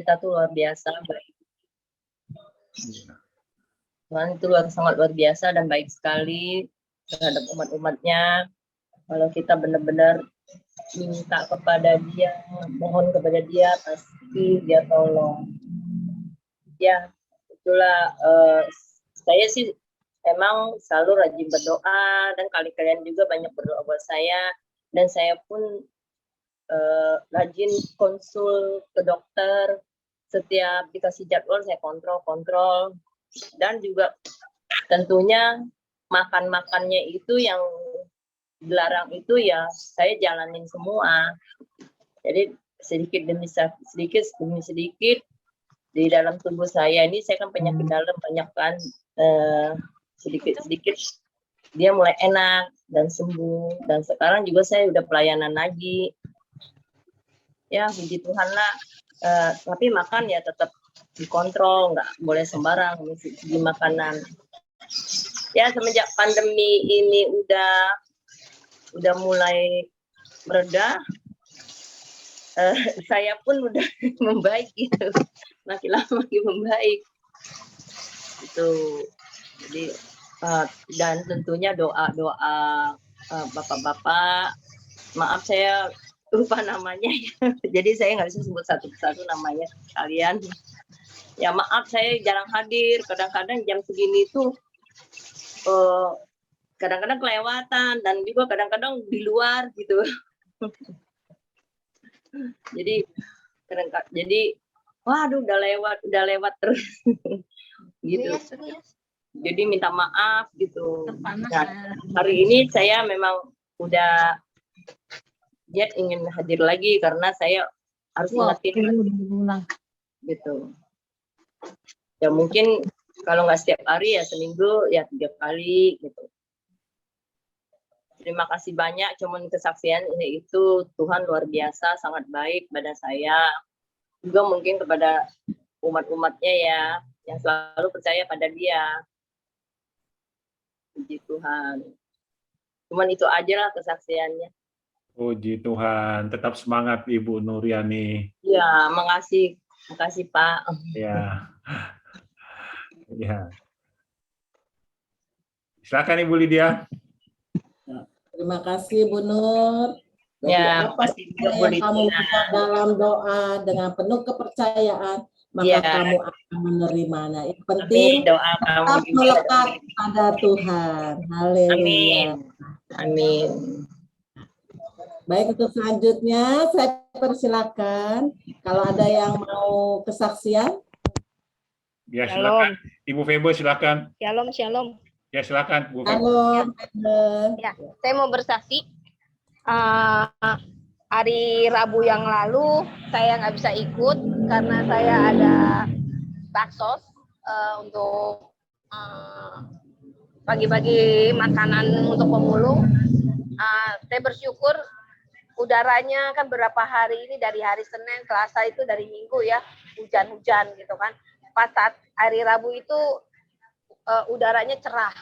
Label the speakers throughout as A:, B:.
A: kita tuh luar biasa baik. Tuhan itu sangat luar biasa dan baik sekali terhadap umat-umatnya. Kalau kita benar-benar minta kepada Dia, mohon kepada Dia, pasti Dia tolong. Ya, itulah saya sih emang selalu rajin berdoa, dan kalian juga banyak berdoa buat saya, dan saya pun rajin konsul ke dokter. Setiap dikasih jadwal saya kontrol, dan juga tentunya makannya itu yang dilarang itu ya saya jalanin semua. Jadi sedikit demi sedikit di dalam tubuh saya ini, saya kan penyakit dalam banyak kan, sedikit dia mulai enak dan sembuh, dan sekarang juga saya udah pelayanan lagi. Ya puji Tuhan lah, tapi makan ya tetap dikontrol, nggak boleh sembarang di makanan. Ya semenjak pandemi ini udah mulai mereda, saya pun udah membaik gitu, makin lama makin membaik itu. Jadi dan tentunya doa bapak-bapak, maaf saya lupa namanya ya. Jadi saya nggak bisa sebut satu persatu namanya kalian. Ya maaf saya jarang hadir, kadang-kadang jam segini tuh kadang-kadang kelewatan, dan juga kadang-kadang di luar gitu. Jadi waduh udah lewat terus gitu. Jadi minta maaf gitu. Nah, hari ini saya memang udah ingin hadir lagi karena saya harus ingetin gitu. Ya mungkin kalau nggak setiap hari ya seminggu ya 3 kali gitu. Terima kasih banyak, cuman kesaksian ini itu Tuhan luar biasa, sangat baik pada saya. Juga mungkin kepada umat-umatnya ya, yang selalu percaya pada Dia. Puji Tuhan. Cuman itu aja lah kesaksiannya.
B: Puji Tuhan, tetap semangat Ibu Nuriani.
A: Ya, makasih Pak.
B: Ya. Ya. Silakan Ibu Lydia.
C: Terima kasih Bu Nur.
A: Ya,
C: apa yang kamu buat dalam doa dengan penuh kepercayaan, maka kamu akan menerimanya. Yang penting
A: doa
C: tetap melekat pada Tuhan. Haleluya.
A: Amin.
C: Baik, untuk selanjutnya saya persilakan kalau ada yang mau kesaksian.
B: Ya, silakan. Ibu Febo silakan.
D: Shalom.
B: Ya, silakan Bu Febo.
C: Halo.
D: Ya, saya mau bersaksi. Hari Rabu yang lalu saya nggak bisa ikut karena saya ada baksos untuk bagi-bagi makanan untuk pemulung. Saya bersyukur udaranya kan beberapa hari ini, dari hari Senin, Selasa itu dari Minggu ya, hujan-hujan gitu kan. Pas saat hari Rabu itu udaranya cerah,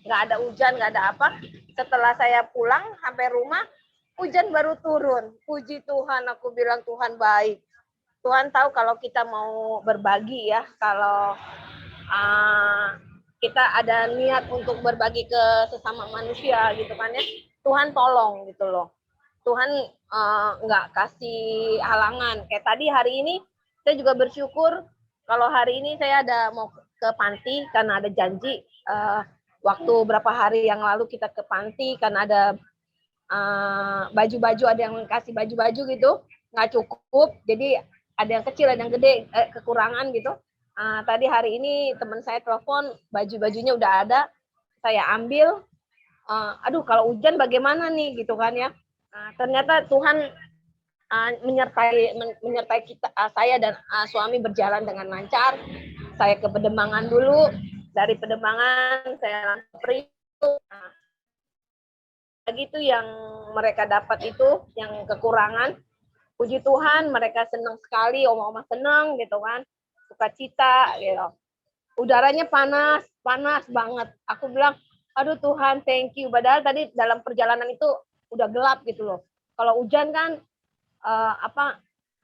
D: nggak ada hujan, nggak ada apa. Setelah saya pulang sampai rumah, hujan baru turun. Puji Tuhan, aku bilang Tuhan baik. Tuhan tahu kalau kita mau berbagi ya, kalau kita ada niat untuk berbagi ke sesama manusia gitu kan ya, Tuhan tolong gitu loh. Tuhan nggak kasih halangan. Kayak tadi hari ini saya juga bersyukur kalau hari ini saya ada mau ke panti karena ada janji. Waktu berapa hari yang lalu kita ke panti karena ada baju-baju, ada yang kasih baju-baju gitu, nggak cukup. Jadi ada yang kecil, ada yang gede, kekurangan gitu. Tadi hari ini teman saya telepon, baju-bajunya udah ada, saya ambil. Aduh kalau hujan bagaimana nih gitu kan ya. Ternyata Tuhan menyertai kita, saya dan suami berjalan dengan lancar. Saya ke Pedemangan dulu, dari Pedemangan saya langsung ke Priuk. Begitu yang mereka dapat itu, yang kekurangan. Puji Tuhan, mereka senang sekali, oma-oma senang gitu kan, sukacita gitu. Udaranya panas banget. Aku bilang, aduh Tuhan, thank you. Padahal tadi dalam perjalanan itu udah gelap gitu loh. Kalau hujan kan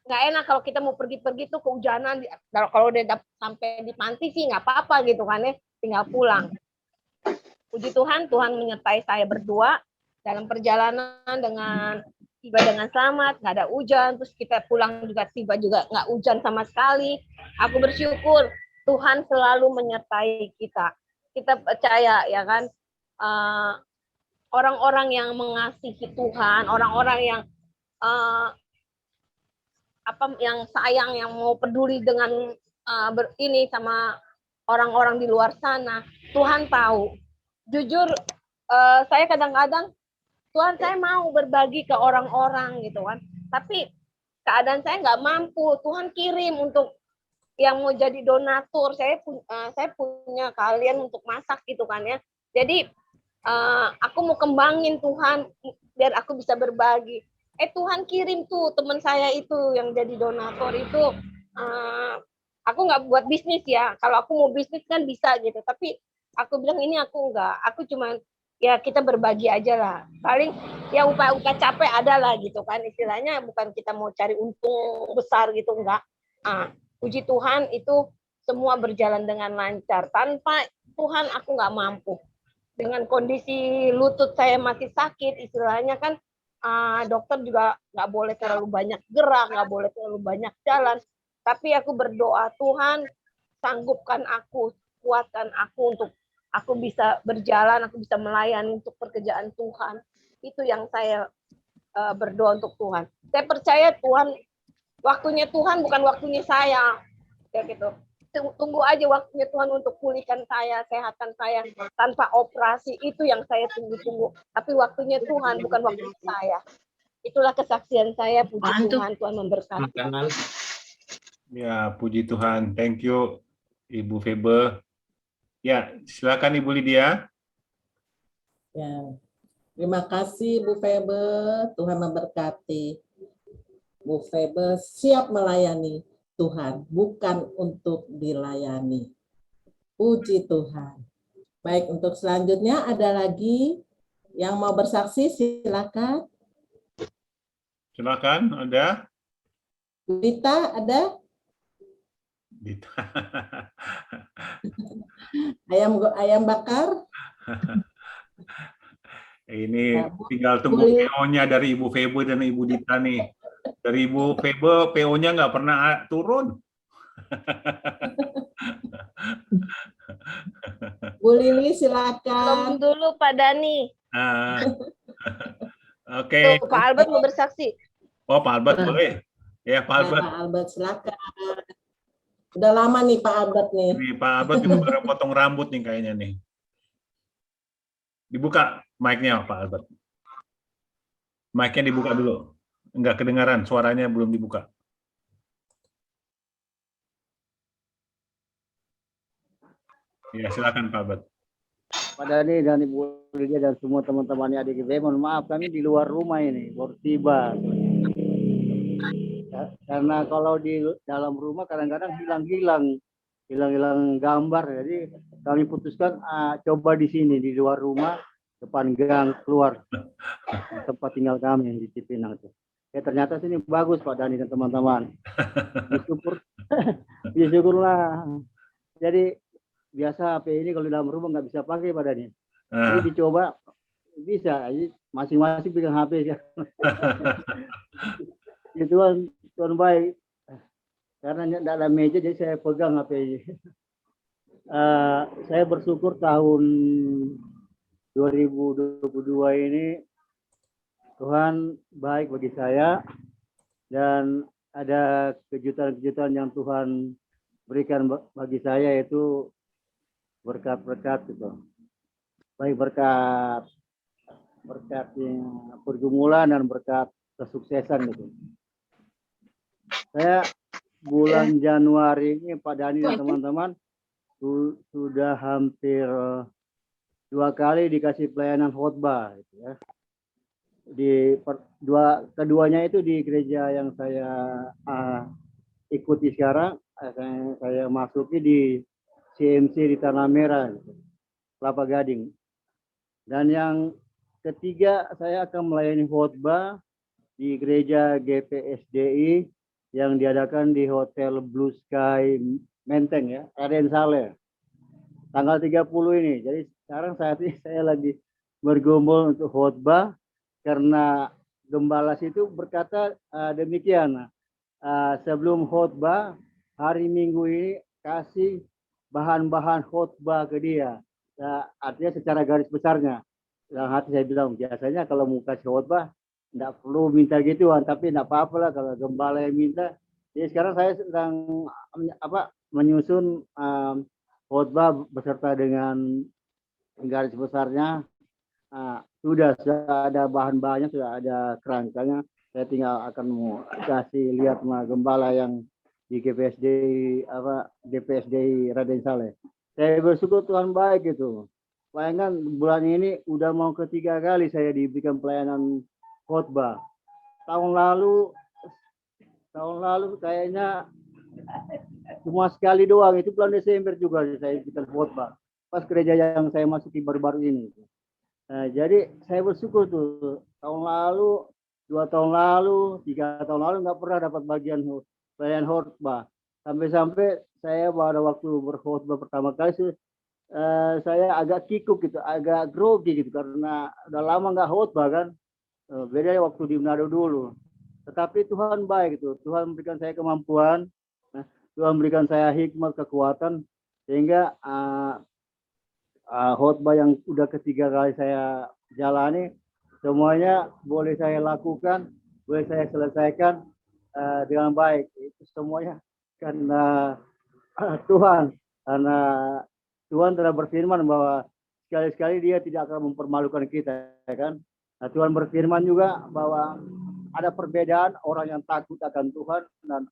D: nggak enak kalau kita mau pergi-pergi tuh kehujanan. Kalau udah sampai di panti sih nggak apa-apa gitu kan ya, tinggal pulang. Puji Tuhan, Tuhan menyertai saya berdua dalam perjalanan dengan tiba dengan selamat, nggak ada hujan, terus kita pulang juga tiba juga nggak hujan sama sekali. Aku bersyukur Tuhan selalu menyertai kita. Kita percaya ya kan, orang-orang yang mengasihi Tuhan, orang-orang yang yang sayang, yang mau peduli dengan ini sama orang-orang di luar sana, Tuhan tahu. Jujur, saya kadang-kadang Tuhan, saya mau berbagi ke orang-orang gitu kan, tapi keadaan saya nggak mampu. Tuhan kirim untuk yang mau jadi donatur. Saya punya kalian untuk masak gitu kan ya. Jadi aku mau kembangin Tuhan biar aku bisa berbagi. Tuhan kirim tuh teman saya itu yang jadi donatur itu. Aku nggak buat bisnis ya. Kalau aku mau bisnis kan bisa gitu. Tapi aku bilang ini aku nggak. Aku cuma ya kita berbagi aja lah. Paling ya upah capek ada lah gitu kan. Istilahnya bukan kita mau cari untung besar gitu, enggak. Puji Tuhan itu semua berjalan dengan lancar. Tanpa Tuhan aku nggak mampu. Dengan kondisi lutut saya masih sakit, istilahnya kan dokter juga nggak boleh terlalu banyak gerak, nggak boleh terlalu banyak jalan. Tapi aku berdoa, Tuhan sanggupkan aku, kuatkan aku untuk aku bisa berjalan, aku bisa melayani untuk pekerjaan Tuhan. Itu yang saya berdoa untuk Tuhan. Saya percaya Tuhan, waktunya Tuhan bukan waktunya saya. Ya gitu. Tunggu aja waktunya Tuhan untuk pulihkan saya, kesehatan saya tanpa operasi. Itu yang saya tunggu-tunggu. Tapi waktunya Tuhan, bukan waktu saya. Itulah kesaksian saya. Puji Tuhan, Tuhan memberkati.
B: Ya, puji Tuhan. Thank you, Ibu Febe. Ya, silakan Ibu Lydia.
C: Ya. Terima kasih Bu Febe, Tuhan memberkati. Bu Febe siap melayani Tuhan, bukan untuk dilayani. Puji Tuhan. Baik, untuk selanjutnya ada lagi yang mau bersaksi, silakan.
B: Silakan, ada?
C: Dita, ada?
B: Dita.
C: Ayam bakar?
B: Ini tinggal tunggu PO-nya dari Ibu Febe dan Ibu Dita nih. Dari Ibu Febe, PO-nya nggak pernah turun.
C: Bu Lili, silakan.
D: Belum dulu Pak Dani.
B: Oke.
D: Pak Albert mau bersaksi.
B: Oh, Pak Albert boleh. Ya, Pak Albert.
C: Pak Albert, silakan. Udah lama nih Pak Albert nih.
B: Ini Pak Albert juga baru potong rambut nih kayaknya nih. Dibuka mic-nya Pak Albert. Mic-nya dibuka dulu. Enggak kedengaran, suaranya belum dibuka. Ya, silakan Pak Albert.
E: Pak Dani dan Ibu Lydia dan semua teman-teman adik IB, mohon maaf kami di luar rumah ini, baru tiba. Ya, karena kalau di dalam rumah kadang-kadang hilang gambar, jadi kami putuskan coba di sini di luar rumah, depan gang keluar tempat tinggal kami di Cipinang itu. Ya ternyata sini bagus Pak Dani dan teman-teman. Syukurlah. Jadi biasa HP ini kalau di dalam rumah nggak bisa pakai Pak Dani. Jadi dicoba bisa, masing-masing pegang HP. Itu Tuhan baik. Karena tidak ada meja jadi saya pegang HP ini. Saya bersyukur tahun 2022 ini Tuhan baik bagi saya dan ada kejutan-kejutan yang Tuhan berikan bagi saya, yaitu berkat-berkat gitu. Baik berkat pergumulan dan berkat kesuksesan gitu. Saya bulan Januari ini Pak Dani dan teman-teman sudah hampir 2 kali dikasih pelayanan khotbah gitu ya. Keduanya itu di gereja yang saya ikuti sekarang, saya masuki di CMC di Tanah Merah, gitu, Kelapa Gading. Dan yang ketiga saya akan melayani khotbah di gereja GPSDI yang diadakan di Hotel Blue Sky Menteng ya, Raden Saleh. Tanggal 30 ini. Jadi sekarang saat ini saya lagi bergumul untuk khotbah karena gembala situ berkata demikian. Sebelum khotbah hari Minggu ini kasih bahan-bahan khotbah ke dia. Artinya secara garis besarnya. Dalam hati saya bilang biasanya kalau mau kasih khotbah tidak perlu minta gituan, tapi tidak apa-apa lah kalau gembala yang minta. Jadi sekarang saya sedang menyusun khotbah beserta dengan garis besarnya. Sudah ada bahan-bahannya, sudah ada kerangkanya. Saya tinggal akan mau kasih lihat sama gembala yang di GPSD DPSD Raden Saleh. Saya bersyukur Tuhan baik itu. Bayangkan bulan ini udah mau ketiga kali saya diberikan pelayanan khotbah. Tahun lalu kayaknya cuma sekali doang, itu bulan Desember juga saya berikan khotbah. Pas gereja yang saya masuki baru-baru ini. Nah, jadi saya bersyukur tuh tahun lalu, 2 tahun lalu, 3 tahun lalu nggak pernah dapat bagian pelayanan khotbah. Sampai-sampai saya pada waktu berkhotbah pertama kali saya agak kikuk gitu, agak grogi gitu karena udah lama nggak khotbah kan. Beda waktu di Manado dulu. Tetapi Tuhan baik itu. Tuhan memberikan saya kemampuan, Tuhan memberikan saya hikmat, kekuatan sehingga khotbah yang udah ketiga kali saya jalani semuanya boleh saya lakukan, boleh saya selesaikan dengan baik. Itu semuanya karena Tuhan. Karena Tuhan telah berfirman bahwa sekali-sekali Dia tidak akan mempermalukan kita, kan? Nah, Tuhan berfirman juga bahwa ada perbedaan orang yang takut akan Tuhan dan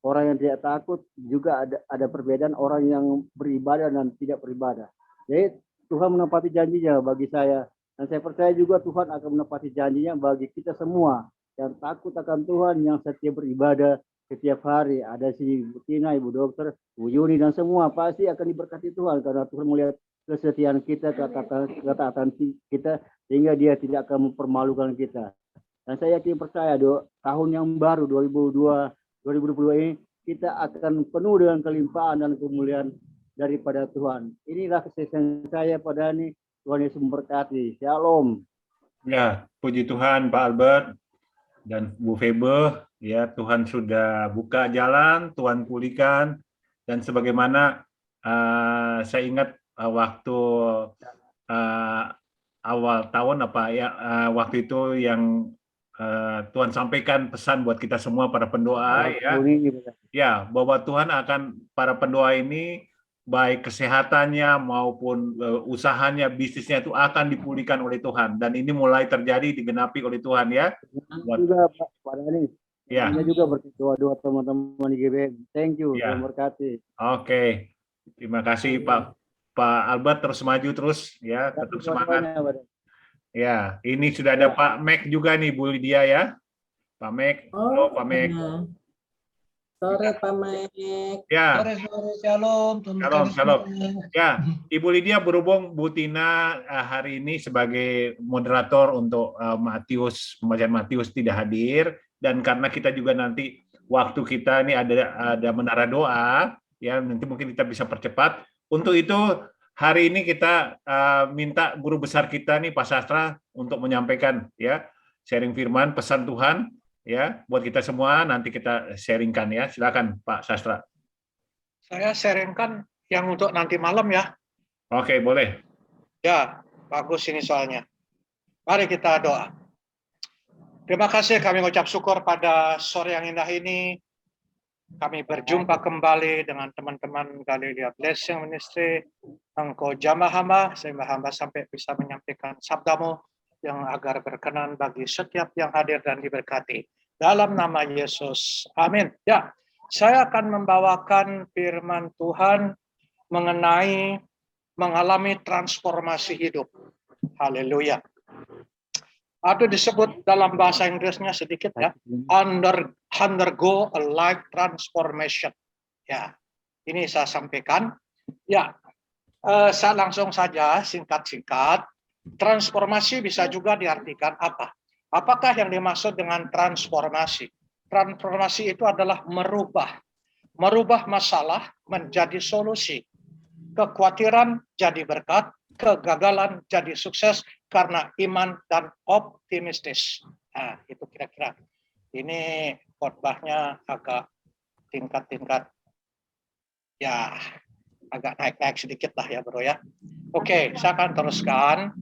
E: orang yang tidak takut, juga ada perbedaan orang yang beribadah dan tidak beribadah. Jadi Tuhan menepati janjinya bagi saya. Dan saya percaya juga Tuhan akan menepati janjinya bagi kita semua yang takut akan Tuhan, yang setia beribadah setiap hari. Ada si Ibu Tina, Ibu Dokter, Bu Yuni, dan semua pasti akan diberkati Tuhan karena Tuhan melihat kesetiaan kita, ketaatan kita, sehingga Dia tidak akan mempermalukan kita. Dan saya yakin percaya tahun yang baru 2022 ini kita akan penuh dengan kelimpahan dan kemuliaan daripada Tuhan. Inilah kesaksian saya pada ini. Tuhan Yesus memberkati. Shalom.
B: Ya, puji Tuhan Pak Albert dan Bu Febe. Ya, Tuhan sudah buka jalan, Tuhan pulihkan, dan sebagaimana saya ingat waktu awal tahun waktu itu yang Tuhan sampaikan pesan buat kita semua para pendoa ya bahwa Tuhan akan para pendoa ini baik kesehatannya maupun usahanya, bisnisnya itu akan dipulihkan oleh Tuhan, dan ini mulai terjadi digenapi oleh Tuhan ya.
E: Juga Pak Dani.
B: Ya.
E: Saya juga berdoa teman-teman di GBM. Thank you.
B: Ya.
E: Terima kasih.
B: Oke. Terima kasih Pak Albert, terus maju terus ya, tetap semangat. Ya, ini sudah ada Pak Mek juga nih, Bu Lydia ya. Pak Mek. Halo Pak Mek.
C: Sore Pak Mek.
B: Ya.
F: Sore, shalom.
B: Shalom. Ya, Ibu Lydia berhubung Bu Tina hari ini sebagai moderator untuk pembacaan Matius tidak hadir, dan karena kita juga nanti waktu kita ini ada menara doa, ya nanti mungkin kita bisa percepat. Untuk itu hari ini kita minta guru besar kita nih Pak Sastra untuk menyampaikan ya sharing firman, pesan Tuhan ya buat kita semua, nanti kita sharingkan ya. Silakan Pak Sastra.
F: Saya sharingkan yang untuk nanti malam ya.
B: Oke, boleh.
F: Ya, bagus ini soalnya. Mari kita doa. Terima kasih, kami mengucap syukur pada sore yang indah ini. Kami berjumpa kembali dengan teman-teman Galilea Blessing Ministry. Engkau jamah hamba, sehingga hamba sampai bisa menyampaikan sabdamu yang agar berkenan bagi setiap yang hadir dan diberkati. Dalam nama Yesus. Amin. Ya, saya akan membawakan firman Tuhan mengenai mengalami transformasi hidup. Haleluya. Atau disebut dalam bahasa Inggrisnya sedikit ya, undergo a life transformation. Ya, ini saya sampaikan. Ya, saya langsung saja singkat-singkat. Transformasi bisa juga diartikan apa? Apakah yang dimaksud dengan transformasi? Transformasi itu adalah merubah masalah menjadi solusi. Kekhawatiran jadi berkat, kegagalan jadi sukses karena iman dan optimistis. Nah, itu kira-kira. Ini khotbahnya agak tingkat-tingkat, ya agak naik-naik sedikit lah ya bro ya. Oke, saya akan teruskan.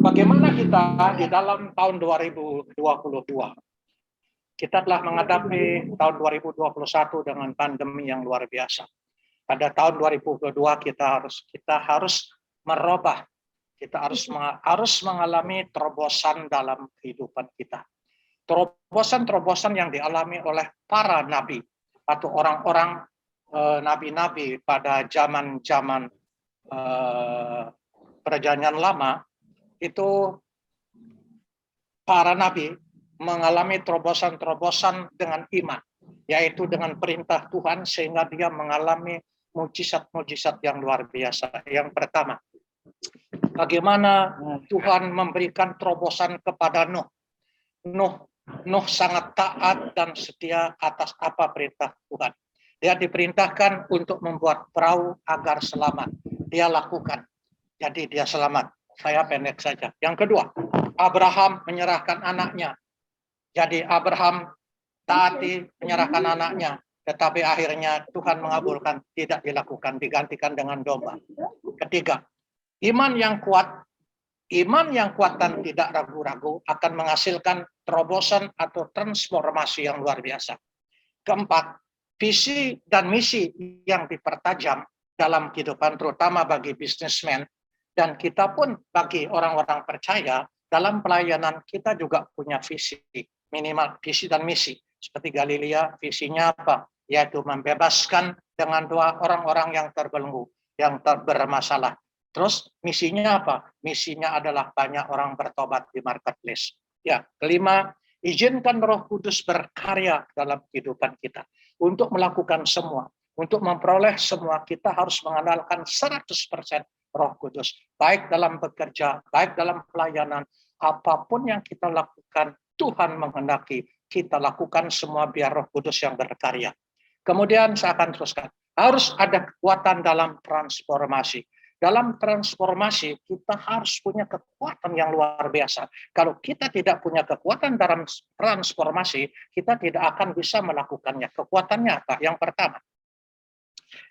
F: Bagaimana kita di dalam tahun 2022? Kita telah menghadapi tahun 2021 dengan pandemi yang luar biasa. Pada tahun 2022 kita harus merubah, kita harus mengalami terobosan dalam kehidupan kita. Terobosan-terobosan yang dialami oleh para nabi atau orang-orang nabi-nabi pada zaman-zaman perjanjian lama, itu para nabi mengalami terobosan-terobosan dengan iman, yaitu dengan perintah Tuhan sehingga dia mengalami mujizat-mujizat yang luar biasa. Yang pertama, bagaimana Tuhan memberikan terobosan kepada Nuh. Nuh sangat taat dan setia atas apa perintah Tuhan. Dia diperintahkan untuk membuat perahu agar selamat. Dia lakukan. Jadi dia selamat. Saya pendek saja. Yang kedua, Abraham menyerahkan anaknya. Jadi Abraham taati menyerahkan anaknya. Tetapi akhirnya Tuhan mengabulkan, tidak dilakukan, digantikan dengan domba. Ketiga, iman yang kuat dan tidak ragu-ragu akan menghasilkan terobosan atau transformasi yang luar biasa. Keempat, visi dan misi yang dipertajam dalam kehidupan, terutama bagi bisnismen, dan kita pun bagi orang-orang percaya, dalam pelayanan kita juga punya visi, minimal visi dan misi. Seperti Galilea, visinya apa? Yaitu membebaskan dengan doa orang-orang yang terbelenggu, yang bermasalah. Terus misinya apa? Misinya adalah banyak orang bertobat di marketplace. Ya, kelima, izinkan Roh Kudus berkarya dalam kehidupan kita. Untuk melakukan semua, untuk memperoleh semua, kita harus mengandalkan 100% Roh Kudus. Baik dalam bekerja, baik dalam pelayanan, apapun yang kita lakukan, Tuhan menghendaki kita lakukan semua biar Roh Kudus yang berkarya. Kemudian saya akan teruskan. Harus ada kekuatan dalam transformasi. Dalam transformasi, kita harus punya kekuatan yang luar biasa. Kalau kita tidak punya kekuatan dalam transformasi, kita tidak akan bisa melakukannya. Kekuatannya apa? Yang pertama,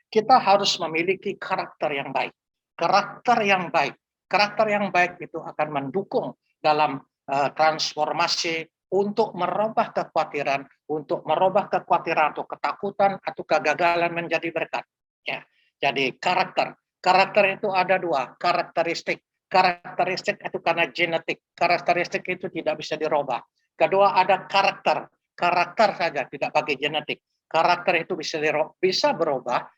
F: kita harus memiliki karakter yang baik. Karakter yang baik. Karakter yang baik itu akan mendukung dalam transformasi untuk merubah kekhawatiran, atau ketakutan atau kegagalan menjadi berkat. Ya, jadi karakter itu ada dua, karakteristik itu karena genetik, karakteristik itu tidak bisa dirubah. Kedua ada karakter saja, tidak pakai genetik. Karakter itu bisa berubah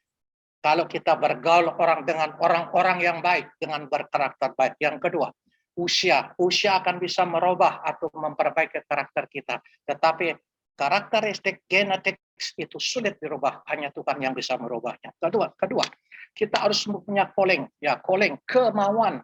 F: kalau kita bergaul dengan orang-orang yang baik, dengan berkarakter baik. Yang kedua, usia akan bisa merubah atau memperbaiki karakter kita, tetapi karakteristik genetik itu sulit dirubah, hanya Tuhan yang bisa merubahnya. Kedua, kita harus punya calling, kemauan.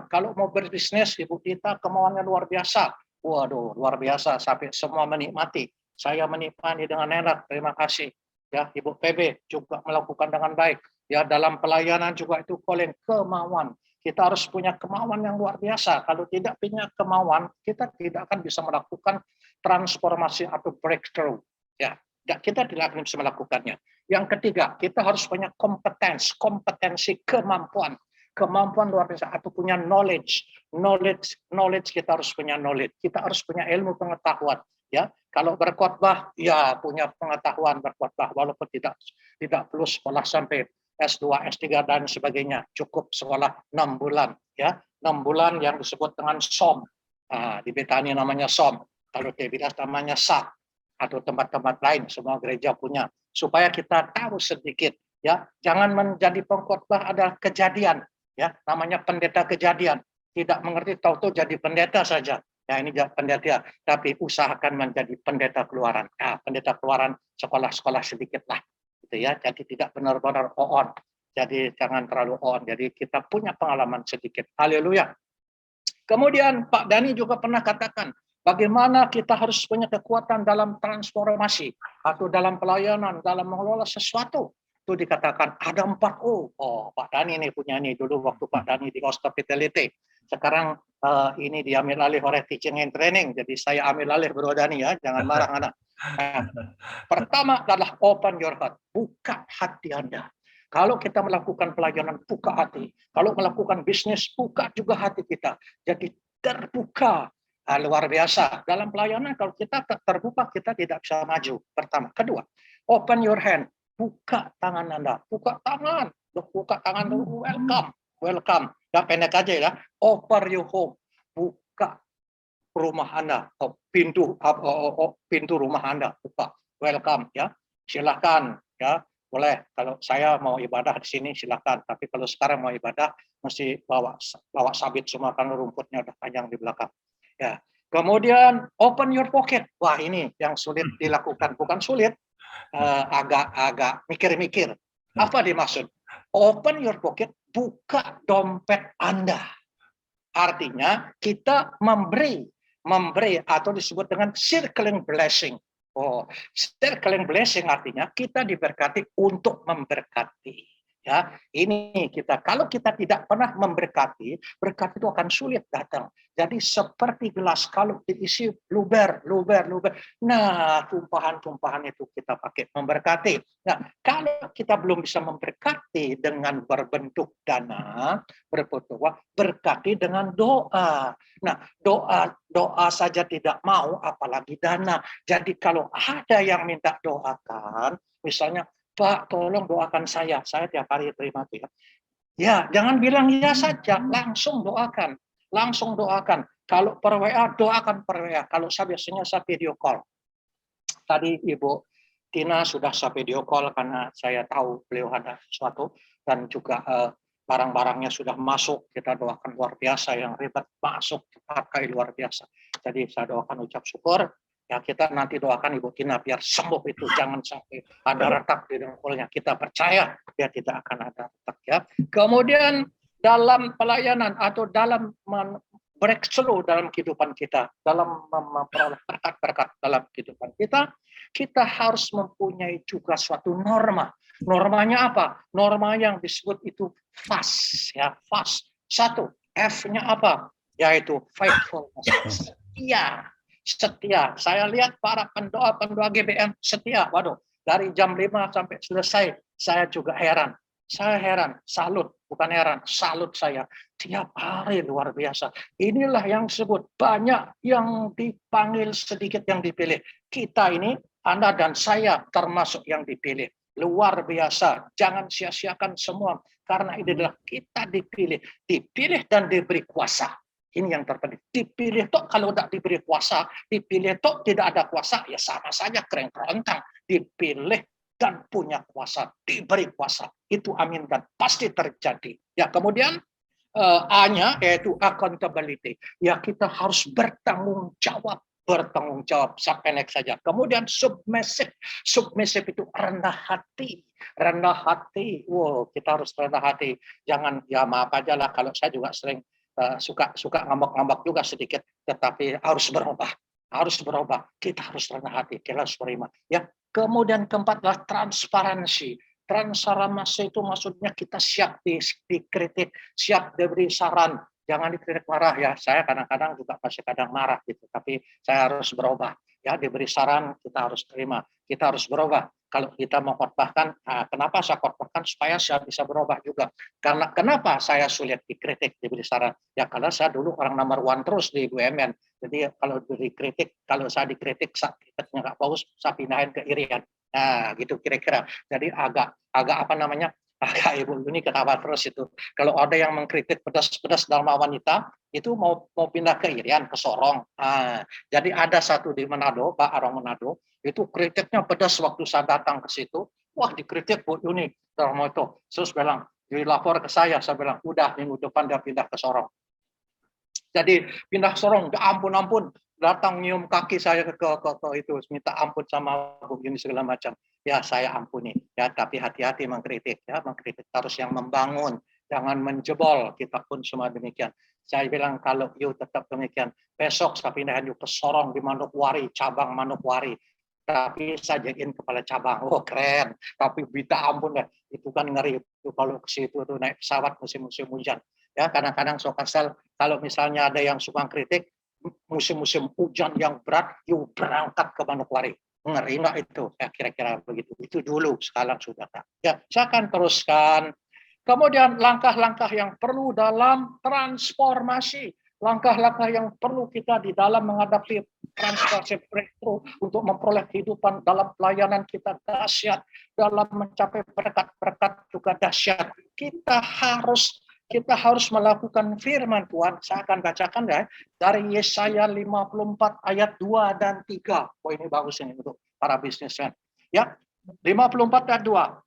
F: Kalau mau berbisnis, Ibu Tita kemauannya luar biasa. Waduh, luar biasa sampai semua menikmati. Saya menikmati dengan enak, terima kasih. Ya, Ibu PB juga melakukan dengan baik. Ya, dalam pelayanan juga itu calling, kemauan. Kita harus punya kemauan yang luar biasa. Kalau tidak punya kemauan, kita tidak akan bisa melakukan transformasi atau breakthrough. Ya, kita tidak akan bisa melakukannya. Yang ketiga, kita harus punya kompetensi, kemampuan luar biasa atau punya knowledge. Kita harus punya knowledge. Kita harus punya ilmu pengetahuan. Ya, kalau berkhotbah, ya punya pengetahuan berkhotbah, walaupun tidak perlu sekolah sampai S2, S3 dan sebagainya, cukup sekolah 6 bulan, ya 6 bulan yang disebut dengan SOM. Di Betania namanya SOM, kalau di Bidas namanya SAT, atau tempat-tempat lain, semua gereja punya, supaya kita tahu sedikit, ya jangan menjadi pengkhotbah ada kejadian, ya namanya pendeta kejadian, tidak mengerti tahu-tahu jadi pendeta saja. Ya ini pendeta, tapi usahakan menjadi pendeta keluaran. Pendeta keluaran sekolah-sekolah sedikit lah. Gitu ya, jadi tidak benar-benar on. Jadi jangan terlalu on. Jadi kita punya pengalaman sedikit. Haleluya. Kemudian Pak Dani juga pernah katakan Bagaimana kita harus punya kekuatan dalam transformasi atau dalam pelayanan, dalam mengelola sesuatu. Itu dikatakan ada 4O. Oh, Pak Dhani ini punya ini dulu waktu Pak Dhani di hospitality. Sekarang ini diambil alih oleh teaching and training. Jadi saya ambil alih Bro Dhani ya, jangan marah anak. Pertama adalah open your heart, buka hati Anda. Kalau kita melakukan pelayanan, buka hati. Kalau melakukan bisnis, buka juga hati kita. Jadi terbuka. Luar biasa. Dalam pelayanan, kalau kita terbuka, kita tidak bisa maju. Pertama. Kedua, open your hand. Buka tangan Anda. Buka tangan. Buka tangan dulu. Welcome. Welcome. Ya, pendek aja ya. Open your home. Buka rumah Anda. Pintu rumah Anda. Buka. Welcome. Ya. Silakan. Ya. Boleh. Kalau saya mau ibadah di sini, silakan. Tapi kalau sekarang mau ibadah, mesti bawa sabit semua karena rumputnya udah panjang di belakang. Ya. Kemudian open your pocket. Wah, ini yang sulit dilakukan. Bukan sulit, agak mikir-mikir. Apa dimaksud? Open your pocket, buka dompet Anda. Artinya kita memberi atau disebut dengan circling blessing. Oh, circling blessing artinya kita diberkati untuk memberkati. Ya, ini kita. Kalau kita tidak pernah memberkati, berkat itu akan sulit datang. Jadi seperti gelas kalau diisi luber. Nah, tumpahan itu kita pakai memberkati. Nah, kalau kita belum bisa memberkati dengan berbentuk dana, berkati dengan doa. Nah, doa saja tidak mau, apalagi dana. Jadi kalau ada yang minta doakan, misalnya, Pak, tolong doakan saya tiap hari terima Tuhan. Ya, jangan bilang ya saja, langsung doakan. Kalau per WA, doakan per WA. Kalau biasanya saya video call. Tadi Ibu Tina sudah saya video call karena saya tahu beliau ada sesuatu dan juga barang-barangnya sudah masuk. Kita doakan luar biasa, yang ribet masuk pakai luar biasa. Jadi saya doakan ucap syukur. Ya, kita nanti doakan Ibu Tina biar sembuh itu, jangan sampai ada retak di dengkulnya. Kita percaya dia tidak akan ada retak ya. Kemudian dalam pelayanan atau dalam breakthrough dalam kehidupan kita, dalam memperoleh berkat-berkat dalam kehidupan kita, kita harus mempunyai juga suatu norma. Normanya apa? Norma yang disebut itu fast ya, fast. Satu, F-nya apa? Yaitu faithfulness. Iya. Setia. Saya lihat para pendoa GBM setia. Waduh, dari jam 5 sampai selesai, saya juga heran. Saya heran, salut, bukan heran, salut saya. Tiap hari luar biasa. Inilah yang disebut banyak yang dipanggil, sedikit yang dipilih. Kita ini, Anda dan saya termasuk yang dipilih. Luar biasa. Jangan sia-siakan semua. Karena ini adalah kita dipilih dan diberi kuasa. Ini yang terpenting. Dipilih toh kalau tidak diberi kuasa, dipilih toh tidak ada kuasa, ya sama saja kereng-kerontang. Dipilih dan punya kuasa, diberi kuasa. Itu amin dan pasti terjadi. Ya, kemudian A-nya yaitu accountability. Ya, kita harus bertanggung jawab. Sampai next saja. Kemudian submissive itu rendah hati. Wow, kita harus rendah hati. Jangan, ya maaf aja lah kalau saya juga sering suka ngambek-ngambek juga sedikit, tetapi harus berubah. Kita harus rendah hati, kita harus terima. Ya, kemudian keempat adalah transparansi. Transparansi itu maksudnya kita siap dikritik, siap diberi saran. Jangan dikritik marah ya. Saya kadang-kadang juga masih kadang marah gitu, tapi saya harus berubah. Ya, diberi saran kita harus terima. Kita harus berubah. Kalau kita mau khotbahkan, kenapa saya khotbahkan supaya saya bisa berubah juga. Karena kenapa saya sulit dikritik, diberi saran? Ya karena saya dulu orang nomor 1 terus di BUMN. Jadi kalau saya dikritik, kritiknya nggak bagus, saya pindahin ke Irian. Nah, gitu kira-kira. Jadi agak Ibu ini ketawa terus itu. Kalau ada yang mengkritik pedas-pedas Dharma Wanita, itu mau pindah ke Irian, ke Sorong. Jadi ada satu di Manado, Pak orang Manado, itu kritiknya pedas waktu saya datang ke situ. Wah, dikritik Bu Yuni Dharma itu. Terus bilang, dilapor ke saya bilang, udah minggu depan dia pindah ke Sorong. Jadi pindah Sorong, ampun, datang nyium kaki saya ke itu, minta ampun sama Bu Yuni segala macam. Ya saya ampuni, ya tapi hati-hati mengkritik, ya mengkritik harus yang membangun, Jangan menjebol, kita pun semua demikian. Saya bilang kalau you tetap demikian, besok saya pindahin you ke Sorong di Manokwari, cabang Manokwari. Tapi saya jadiin kepala cabang, oh keren. Tapi minta ampun deh, itu kan ngeri. Itu kalau ke situ tuh naik pesawat musim-musim hujan. Ya kadang-kadang so kesel kalau misalnya ada yang suka kritik musim-musim hujan yang berat, you berangkat ke Manokwari. Ngeri nggak itu? Ya kira-kira begitu. Itu dulu, sekarang sudah tak. Ya, saya akan teruskan. Kemudian langkah-langkah yang perlu dalam transformasi. Langkah-langkah yang perlu kita di dalam menghadapi transformasi breakthrough untuk memperoleh kehidupan dalam pelayanan kita dahsyat, dalam mencapai berkat-berkat juga dahsyat. Kita harus melakukan firman Tuhan. Saya akan bacakan ya dari Yesaya 54 ayat 2 dan 3. Oh ini bagus ini untuk para bisnismen. Ya, 54 ayat 2.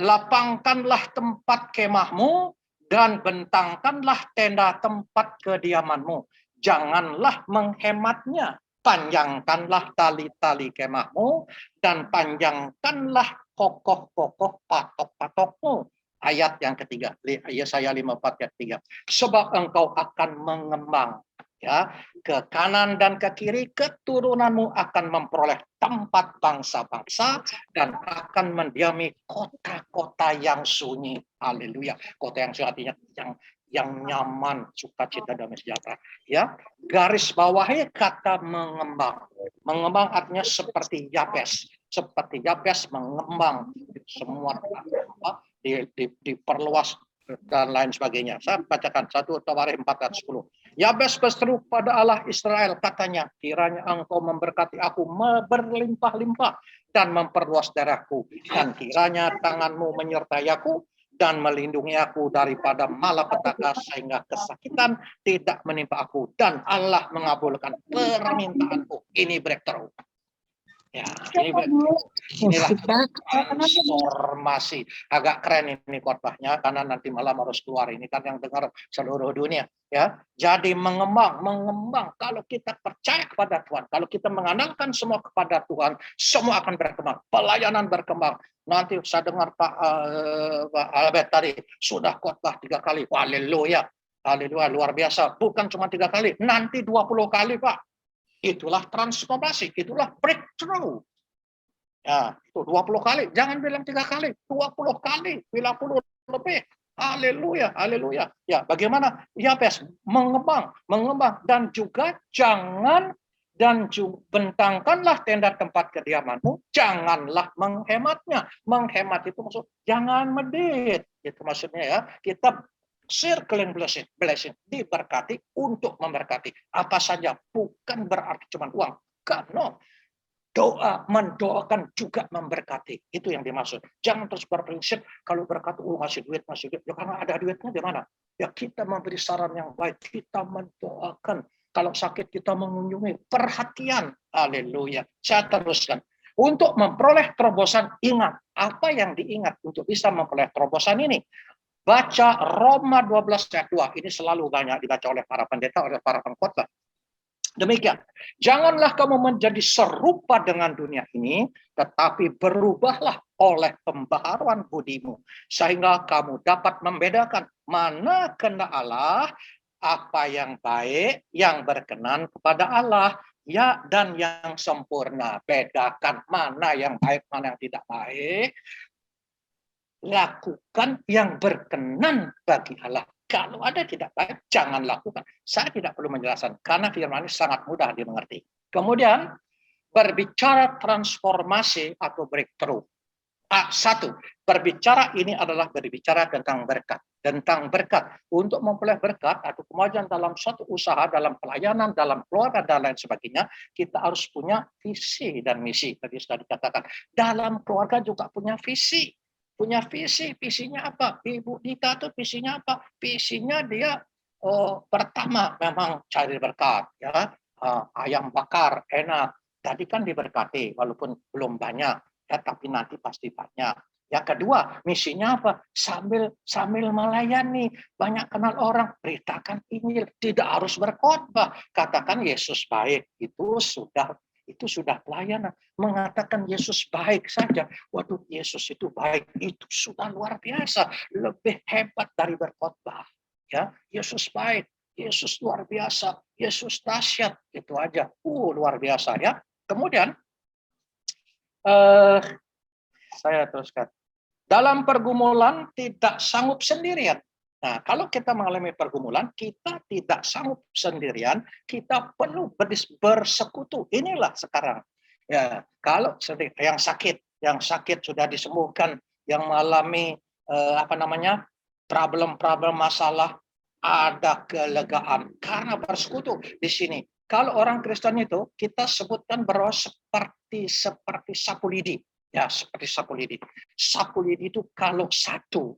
F: Lapangkanlah tempat kemahmu dan bentangkanlah tenda tempat kediamanmu. Janganlah menghematnya. Panjangkanlah tali-tali kemahmu dan panjangkanlah kokoh-kokoh patok-patokmu. Ayat yang ketiga, Yesaya 54 ayat 3. Sebab engkau akan mengembang, ya, ke kanan dan ke kiri, keturunanmu akan memperoleh tempat bangsa-bangsa dan akan mendiami kota-kota yang sunyi. Haleluya. Kota yang sunyi artinya yang nyaman, sukacita, damai sejahtera. Ya, garis bawahnya kata mengembang. Mengembang artinya seperti Yabes. Seperti Yabes mengembang semua diperluas dan lain sebagainya. Saya bacakan 1 Tawarikh 4:10. Yabes berseru pada Allah Israel, katanya, kiranya engkau memberkati aku berlimpah-limpah dan memperluas daerahku, dan kiranya tanganmu menyertai aku dan melindungi aku daripada malapetaka sehingga kesakitan tidak menimpa aku, dan Allah mengabulkan permintaanku. Ini breakthrough. Ya, inilah transformasi. Agak keren ini khotbahnya karena nanti malam harus keluar. Ini kan yang dengar seluruh dunia, ya. Jadi mengembang. Kalau kita percaya kepada Tuhan, kalau kita mengandalkan semua kepada Tuhan, semua akan berkembang. Pelayanan berkembang. Nanti saya dengar Pak Albert tadi sudah khotbah 3 kali. Haleluya. Haleluya, luar biasa. Bukan cuma 3 kali, nanti 20 kali, Pak. Itulah transformasi, itulah breakthrough. Ya, itu 20 kali. Jangan bilang 3 kali, 20 kali, 50 lebih. Haleluya, haleluya. Ya, bagaimana? Ya, mengembang dan juga bentangkanlah tenda tempat kediamanmu, janganlah menghematnya. Menghemat itu maksud jangan medit. Itu maksudnya ya. Kita circling blessing, diberkati untuk memberkati. Apa saja, bukan berarti cuma uang. Karena mendoakan juga memberkati. Itu yang dimaksud. Jangan terus berprinsip kalau berkat, ngasih duit. Ya, karena ada duitnya di mana? Ya kita memberi saran yang baik, kita mendoakan. Kalau sakit kita mengunjungi, perhatian. Haleluya. Saya teruskan. Untuk memperoleh terobosan, ingat. Apa yang diingat untuk bisa memperoleh terobosan ini? Baca Roma 12 ayat 2. Ini selalu banyak dibaca oleh para pendeta, oleh para pengkhotbah. Demikian. Janganlah kamu menjadi serupa dengan dunia ini, tetapi berubahlah oleh pembaharuan budimu, sehingga kamu dapat membedakan mana kehendak Allah, apa yang baik, yang berkenan kepada Allah, ya, dan yang sempurna. Bedakan mana yang baik, mana yang tidak baik. Lakukan yang berkenan bagi Allah. Kalau ada tidak baik, jangan lakukan. Saya tidak perlu menjelaskan, karena firman ini sangat mudah dimengerti. Kemudian, berbicara transformasi atau breakthrough. Satu, berbicara ini adalah berbicara tentang berkat. Tentang berkat. Untuk memperoleh berkat atau kemajuan dalam suatu usaha, dalam pelayanan, dalam keluarga, dan lain sebagainya, kita harus punya visi dan misi. Tadi sudah dikatakan. Dalam keluarga juga punya visi. Punya visinya apa? Ibu Dita tuh visinya apa? Visinya dia pertama memang cari berkat, ya. Ayam bakar enak. Tadi kan diberkati walaupun belum banyak, ya, tapi nanti pasti banyak. Yang kedua, misinya apa? Sambil melayani, banyak kenal orang, beritakan Injil, tidak harus berkhotbah. Katakan Yesus baik, itu sudah itu sudah pelayanan. Mengatakan Yesus baik saja, waduh Yesus itu baik, itu sudah luar biasa, lebih hebat dari berkhotbah. Ya, Yesus baik, Yesus luar biasa, Yesus dahsyat, itu aja. Luar biasa ya. Kemudian saya teruskan. Dalam pergumulan tidak sanggup sendirian. Nah, kalau kita mengalami pergumulan, kita tidak sanggup sendirian, kita perlu bersekutu. Inilah sekarang. Ya, kalau yang sakit sudah disembuhkan, yang mengalami problem-problem masalah, ada kelegaan karena bersekutu di sini. Kalau orang Kristen itu kita sebutkan bahwa seperti sapu lidi. Ya, seperti sapu lidi. Sapu lidi itu kalau satu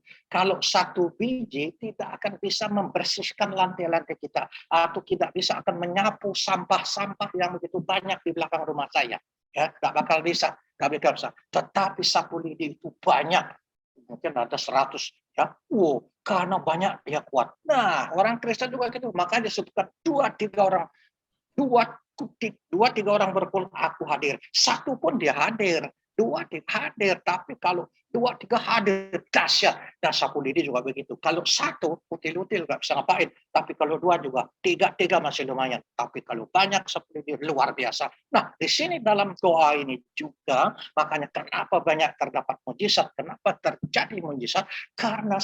F: biji tidak akan bisa membersihkan lantai-lantai kita, atau tidak bisa akan menyapu sampah-sampah yang begitu banyak di belakang rumah saya. Ya, nggak bakal bisa. Tetapi sapu lidi itu banyak. Mungkin ada 100. Ya, karena banyak dia kuat. Nah, orang Kristen juga gitu. Makanya disebutkan 2-3 orang berkumpul, aku hadir. Satu pun dia hadir. 2 hadir, tapi kalau 2-3 hadir, dahsyat. Dan sapu lidi juga begitu. Kalau 1 util-util nggak bisa ngapain, tapi kalau 2 juga, 3 masih lumayan. Tapi kalau banyak sapu lidi luar biasa. Nah, di sini dalam doa ini juga, makanya kenapa banyak terdapat mujizat, kenapa terjadi mujizat, karena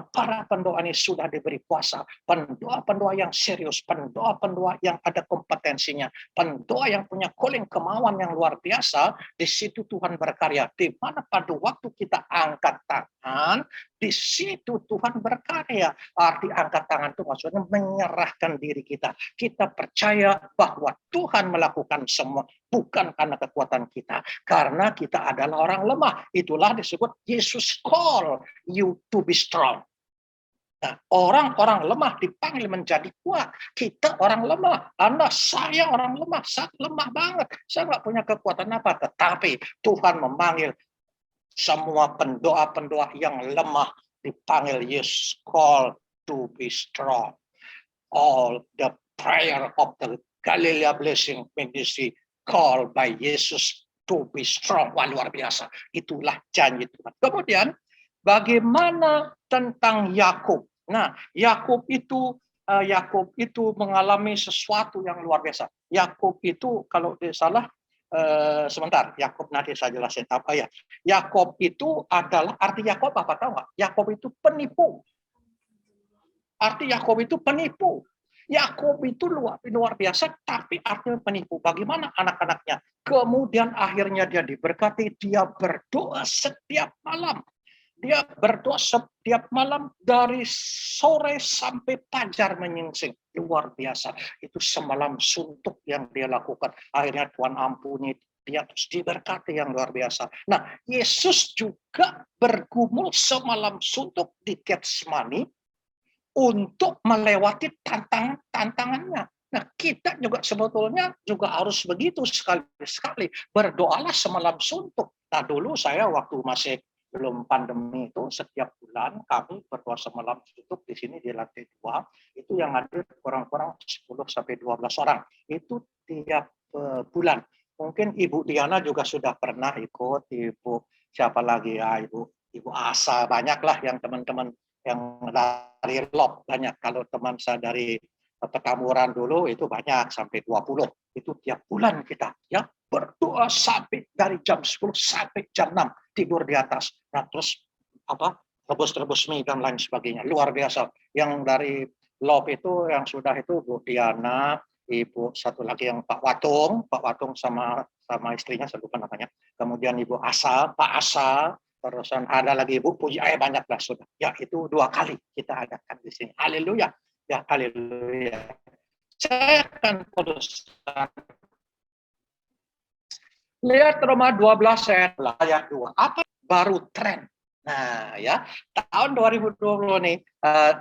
F: para pendoa ini sudah diberi kuasa. Pendoa-pendoa yang serius, pendoa-pendoa yang ada kompetensinya, pendoa yang punya calling, kemauan yang luar biasa, di situ Tuhan berkarya. Di mana pada waktu kita angkat tangan, di situ Tuhan berkarya. Arti angkat tangan itu maksudnya menyerahkan diri kita. Kita percaya bahwa Tuhan melakukan semua, bukan karena kekuatan kita, karena kita adalah orang lemah. Itulah disebut Yesus call you to be strong. Nah, orang-orang lemah dipanggil menjadi kuat. Kita orang lemah. Saya orang lemah. Saya lemah banget. Saya nggak punya kekuatan apa. Tetapi Tuhan memanggil semua pendoa-pendoa yang lemah, dipanggil Yesus call to be strong. All the prayer of the Galilea Blessing Ministry called by Jesus to be strong. Wah, luar biasa. Itulah janji Tuhan. Kemudian, bagaimana tentang Yakub? Nah, Yakub itu mengalami sesuatu yang luar biasa. Yakub itu kalau tidak salah, sebentar, Yakub nanti saya jelasin apa ya. Yakub itu adalah, arti Yakub apa tahu nggak? Yakub itu penipu. Arti Yakub itu penipu. Yakub itu luar biasa, tapi artinya penipu. Bagaimana anak-anaknya? Kemudian akhirnya dia diberkati, dia berdoa setiap malam. Dia berdoa setiap malam dari sore sampai fajar menyingsing. Luar biasa. Itu semalam suntuk yang dia lakukan. Akhirnya Tuhan ampuni dia, terus diberkati yang luar biasa. Nah, Yesus juga bergumul semalam suntuk di Getsemani untuk melewati tantangannya. Nah, kita juga sebetulnya juga harus begitu sekali-sekali. Berdoalah semalam suntuk. Nah, dulu saya waktu masih belum pandemi itu, setiap bulan kami berdoa semalam suntuk di sini di lantai 2. Itu yang hadir kurang-kurang 10-12 orang. Itu tiap bulan. Mungkin Ibu Diana juga sudah pernah ikut, Ibu siapa lagi ya, Ibu Asa, banyaklah yang teman-teman yang dari LOP banyak. Kalau teman saya dari Petamburan dulu itu banyak sampai 20. Itu tiap bulan kita ya berdoa sampai dari jam 10 sampai jam 6 tidur di atas. Nah, terus rebus mie dan lain sebagainya. Luar biasa. Yang dari LOP itu yang sudah itu Bu Diana, Ibu satu lagi yang Pak Watung sama istrinya saya lupa namanya. Kemudian Ibu Asa, Pak Asa, terusan ada lagi Ibu Puji, banyaklah sudah. Ya, itu 2 kali kita adakan di sini. Haleluya. Ya, haleluya. Saya akan teruskan. Lihat Roma 12 ayat 2. Apa baru tren? Nah, ya, tahun 2020 ini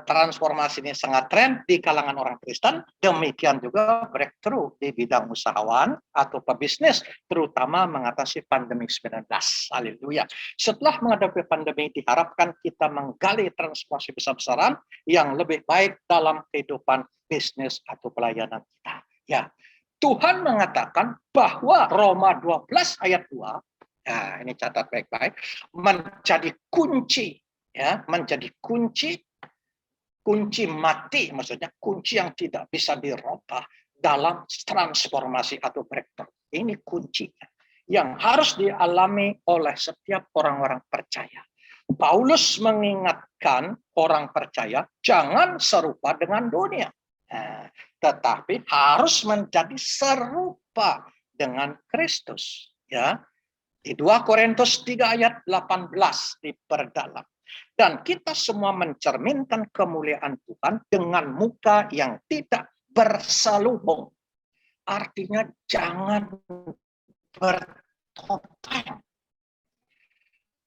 F: transformasi ini sangat tren di kalangan orang Kristen. Demikian juga breakthrough di bidang usahawan atau pebisnis, terutama mengatasi pandemi 19. Haleluya. Setelah menghadapi pandemi, diharapkan kita menggali transformasi besar-besaran yang lebih baik dalam kehidupan bisnis atau pelayanan kita. Ya, Tuhan mengatakan bahwa Roma 12 ayat 2, nah ini catat baik-baik, menjadi kunci, ya, menjadi kunci mati, maksudnya kunci yang tidak bisa dirubah dalam transformasi atau breakthrough. Ini kuncinya yang harus dialami oleh setiap orang-orang percaya. Paulus mengingatkan orang percaya jangan serupa dengan dunia, tetapi harus menjadi serupa dengan Kristus. Ya, di 2 Korintus 3 ayat 18 diperdalam. Dan kita semua mencerminkan kemuliaan Tuhan dengan muka yang tidak berselubung. Artinya jangan bertopeng.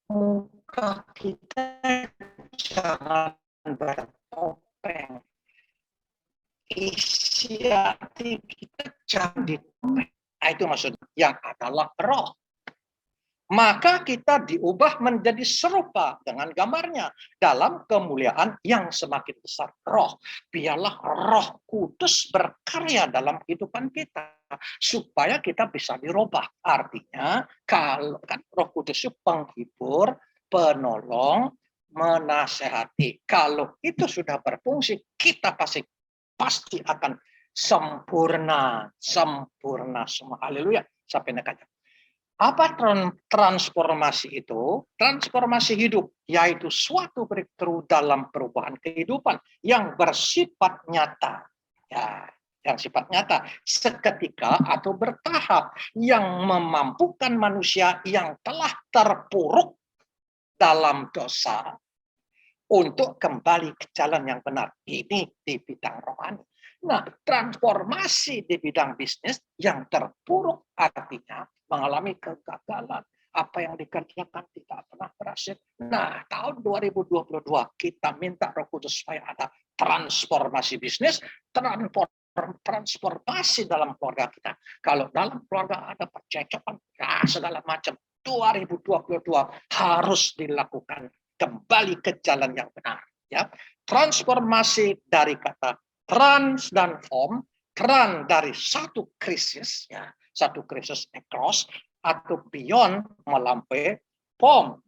F: Muka kita jangan bertopeng. Isi hati kita jangan ditopeng. Itu maksudnya yang adalah roh. Maka kita diubah menjadi serupa dengan gambarnya dalam kemuliaan yang semakin besar roh. Biarlah Roh Kudus berkarya dalam kehidupan kita supaya kita bisa dirubah. Artinya kalau kan Roh Kudus itu penghibur, penolong, menasehati. Kalau itu sudah berfungsi, kita pasti akan sempurna semua. Haleluya. Sampai nekatnya. Apa transformasi itu? Transformasi hidup, yaitu suatu breakthrough dalam perubahan kehidupan yang bersifat nyata. Ya, yang sifat nyata, seketika atau bertahap, yang memampukan manusia yang telah terpuruk dalam dosa untuk kembali ke jalan yang benar. Ini di bidang rohani. Nah, transformasi di bidang bisnis yang terpuruk artinya mengalami kegagalan. Apa yang dikerjakan tidak pernah berhasil. Nah, tahun 2022 kita minta Roh Kudus supaya ada transformasi bisnis, transformasi dalam keluarga kita. Kalau dalam keluarga ada percekcokan, segala macam, 2022 harus dilakukan kembali ke jalan yang benar. Ya, transformasi dari kata trans dan form, trans dari satu krisis, ya, satu krisis across atau beyond melampaui, form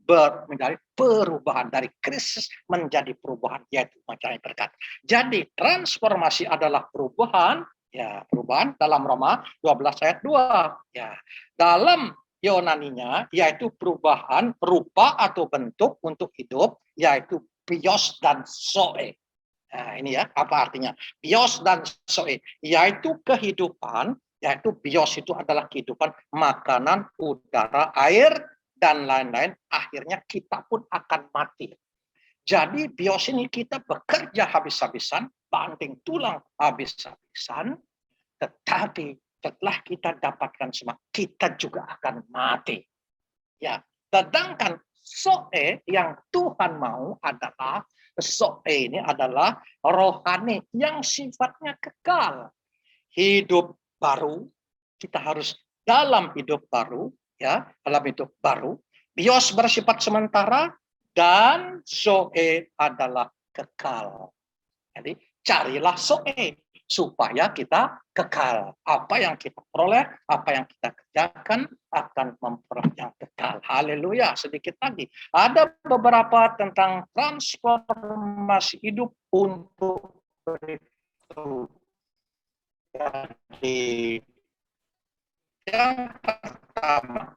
F: menjadi perubahan dari krisis menjadi perubahan, yaitu macam berkat. Jadi transformasi adalah perubahan, ya, perubahan dalam Roma 12 ayat 2, ya. Dalam Yunaninya yaitu perubahan rupa atau bentuk untuk hidup, yaitu bios dan zoe. Nah, ini ya, apa artinya? Bios dan zoe, yaitu kehidupan, yaitu bios itu adalah kehidupan, makanan, udara, air, dan lain-lain. Akhirnya kita pun akan mati. Jadi bios ini kita bekerja habis-habisan, banting tulang habis-habisan, tetapi setelah kita dapatkan semua, kita juga akan mati. Ya, sedangkan zoe yang Tuhan mau adalah zoe ini adalah rohani yang sifatnya kekal. Hidup baru, kita harus dalam hidup baru, ya, dalam hidup baru. Bios bersifat sementara dan zoe adalah kekal. Jadi carilah zoe supaya kita kekal. Apa yang kita peroleh, apa yang kita kerjakan akan memperoleh yang kekal. Haleluya. Sedikit lagi. Ada beberapa tentang transformasi hidup untuk breakthrough. Jadi, yang pertama,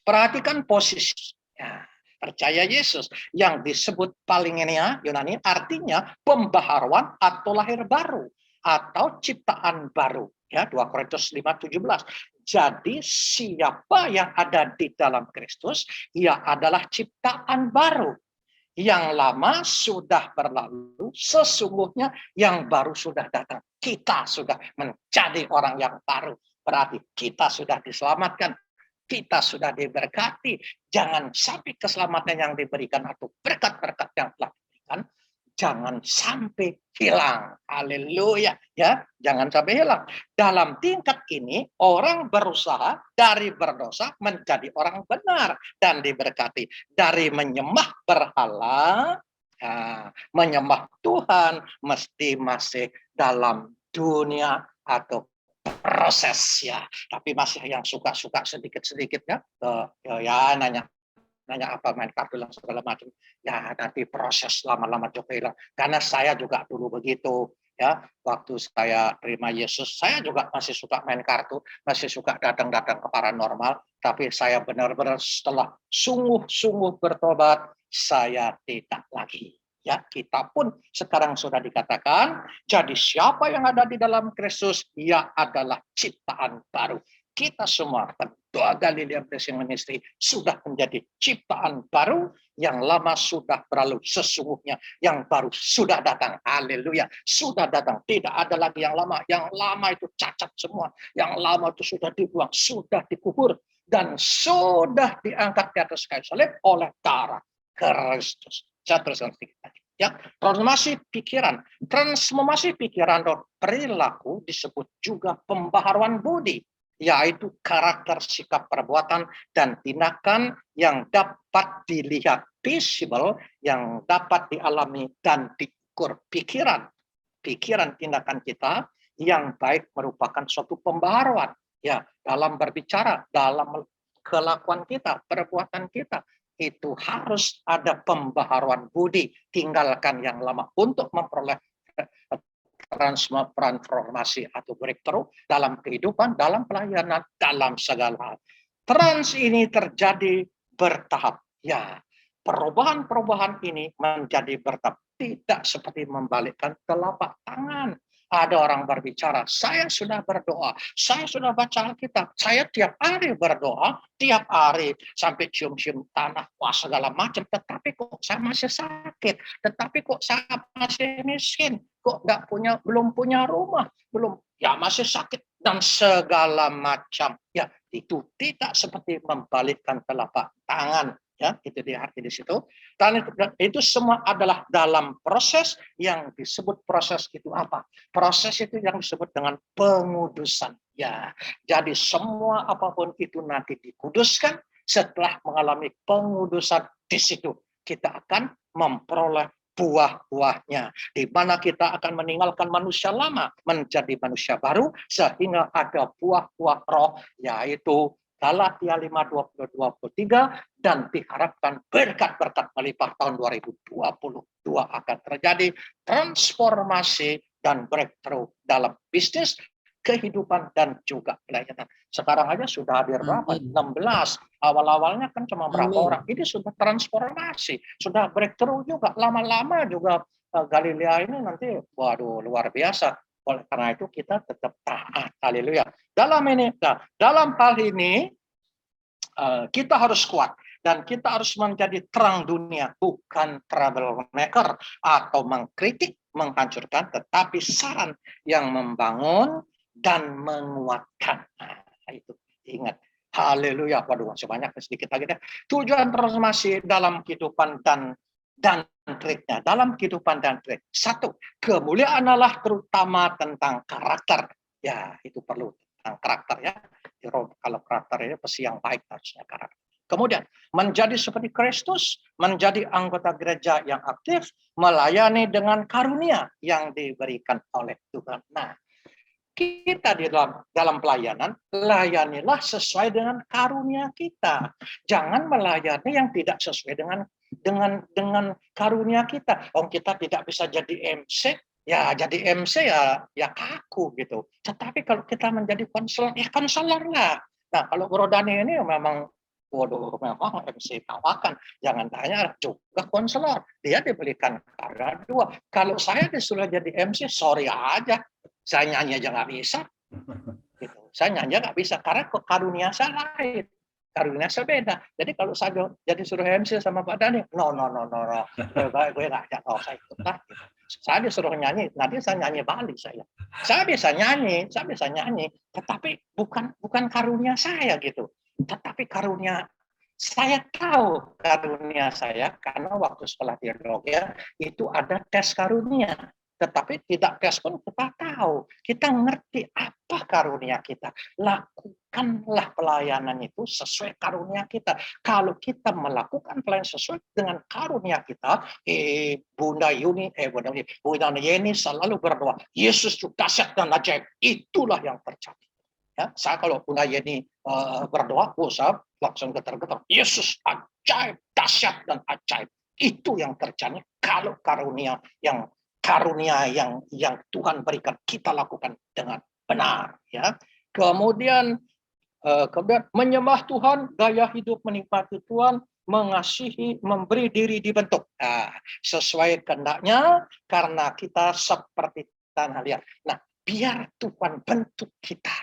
F: perhatikan posisi. Ya, percaya Yesus yang disebut palingenia Yunani artinya pembaharuan atau lahir baru atau ciptaan baru, ya, 2 Korintus 5:17. Jadi siapa yang ada di dalam Kristus, ia adalah ciptaan baru. Yang lama sudah berlalu, sesungguhnya yang baru sudah datang. Kita sudah menjadi orang yang baru, berarti kita sudah diselamatkan. Kita sudah diberkati. Jangan sampai keselamatan yang diberikan atau berkat-berkat yang telah diberikan jangan sampai hilang. Haleluya, ya, jangan sampai hilang. Dalam tingkat ini orang berusaha dari berdosa menjadi orang benar dan diberkati. Dari menyembah berhala, menyembah Tuhan mesti masih dalam dunia atau proses ya. Tapi masih yang suka-suka sedikit-sedikit ya, ya nanya apa main kartu dan segala macam. Ya nanti proses lama-lama juga hilang. Karena saya juga dulu begitu ya. Waktu saya terima Yesus, saya juga masih suka main kartu, masih suka datang-datang ke paranormal. Tapi saya benar-benar setelah sungguh-sungguh bertobat, saya tidak lagi. Ya, kita pun sekarang sudah dikatakan, jadi siapa yang ada di dalam Kristus, ia adalah ciptaan baru. Kita semua, doa Galilea Blessing Ministry, sudah menjadi ciptaan baru, yang lama sudah berlalu, sesungguhnya yang baru sudah datang. Haleluya, sudah datang. Tidak ada lagi yang lama. Yang lama itu cacat semua. Yang lama itu sudah dibuang, sudah dikubur, dan sudah diangkat di atas kayu salib oleh darah Kristus. Saya teruskan sedikit lagi. Ya, transformasi pikiran dan perilaku disebut juga pembaharuan budi, yaitu karakter, sikap, perbuatan, dan tindakan yang dapat dilihat, visible, yang dapat dialami dan diukur. Pikiran, tindakan kita yang baik merupakan suatu pembaharuan. Ya, dalam berbicara, dalam kelakuan kita, perbuatan kita, itu harus ada pembaharuan budi. Tinggalkan yang lama untuk memperoleh transformasi atau breakthrough dalam kehidupan, dalam pelayanan, dalam segala hal. Trans ini terjadi bertahap. Ya, perubahan-perubahan ini menjadi bertahap. Tidak seperti membalikkan telapak tangan. Ada orang berbicara, saya sudah berdoa, saya sudah baca Alkitab, saya tiap hari berdoa, tiap hari sampai cium-cium tanah, wah segala macam, tetapi kok saya masih sakit, tetapi kok saya masih miskin, kok belum punya rumah, ya masih sakit, dan segala macam. Ya, itu tidak seperti membalikkan telapak tangan. Ya, itu diarti di situ. Dan itu semua adalah dalam proses yang disebut proses itu apa? Proses itu yang disebut dengan pengudusan. Ya, jadi semua apapun itu nanti dikuduskan setelah mengalami pengudusan. Di situ kita akan memperoleh buah-buahnya, di mana kita akan meninggalkan manusia lama menjadi manusia baru, sehingga ada buah-buah roh, yaitu Galatia 5:22-23, dan diharapkan berkat-berkat melimpah tahun 2022 akan terjadi transformasi dan breakthrough dalam bisnis, kehidupan, dan juga pelayanan. Sekarang aja sudah hadir berapa? 16. Awal-awalnya kan cuma berapa orang. Ini sudah transformasi, sudah breakthrough juga. Lama-lama juga Galilea ini nanti, waduh, luar biasa. Oleh karena itu kita tetap taat. Haleluya. Dalam hal ini kita harus kuat dan kita harus menjadi terang dunia, bukan troublemaker atau mengkritik, menghancurkan, tetapi saran yang membangun dan menguatkan. Nah, itu ingat. Haleluya. Waduh, masih banyak, sedikit lagi deh. Tujuan transformasi dalam kehidupan dan triknya. Dalam kehidupan dan trik. 1. Kemuliaan Allah terutama tentang karakter. Ya, itu perlu tentang karakter ya. Kalau karakter ini pasti yang baik harusnya karakter. Kemudian menjadi seperti Kristus, menjadi anggota gereja yang aktif, melayani dengan karunia yang diberikan oleh Tuhan. Nah, kita di dalam pelayanan, layanilah sesuai dengan karunia kita. Jangan melayani yang tidak sesuai dengan karunia kita. Kita tidak bisa jadi MC, ya jadi MC ya kaku gitu. Tetapi kalau kita menjadi konselor, ya konselor lah. Nah, kalau Bro Dani ini memang memang MC tawakan. Jangan tanya juga konselor. Dia diberikan karya 2. Kalau saya disuruh jadi MC, sorry aja. Saya nyanyi aja nggak bisa. Gitu. Saya nyanyi nggak bisa karena karunia saya lain. Karunia saya beda. Jadi kalau saya jadi suruh MC sama Pak Dani, no. Gue nggak ada. Saya ikut lah. Saya disuruh nyanyi, nanti saya nyanyi balik saya. Saya bisa nyanyi, tetapi bukan karunia saya gitu. Tetapi karunia saya tahu karunia saya karena waktu sekolah teologi itu ada tes karunia. tetapi tidak respon, kita tahu, kita ngerti apa karunia kita. Lakukanlah pelayanan itu sesuai karunia kita. Kalau kita melakukan pelayanan sesuai dengan karunia kita, Bunda Yeni selalu berdoa, Yesus itu dahsyat dan ajaib. Itulah yang terjadi. Ya, saya kalau Bunda Yeni berdoa, saya langsung getar-getar. Yesus ajaib, dahsyat dan ajaib. Itu yang terjadi kalau karunia yang Tuhan berikan kita lakukan dengan benar. Ya, kemudian menyembah Tuhan, gaya hidup menikmati Tuhan, mengasihi, memberi diri dibentuk. Nah, sesuai kehendaknya, karena kita seperti tanah liat. Nah, biar Tuhan bentuk kita.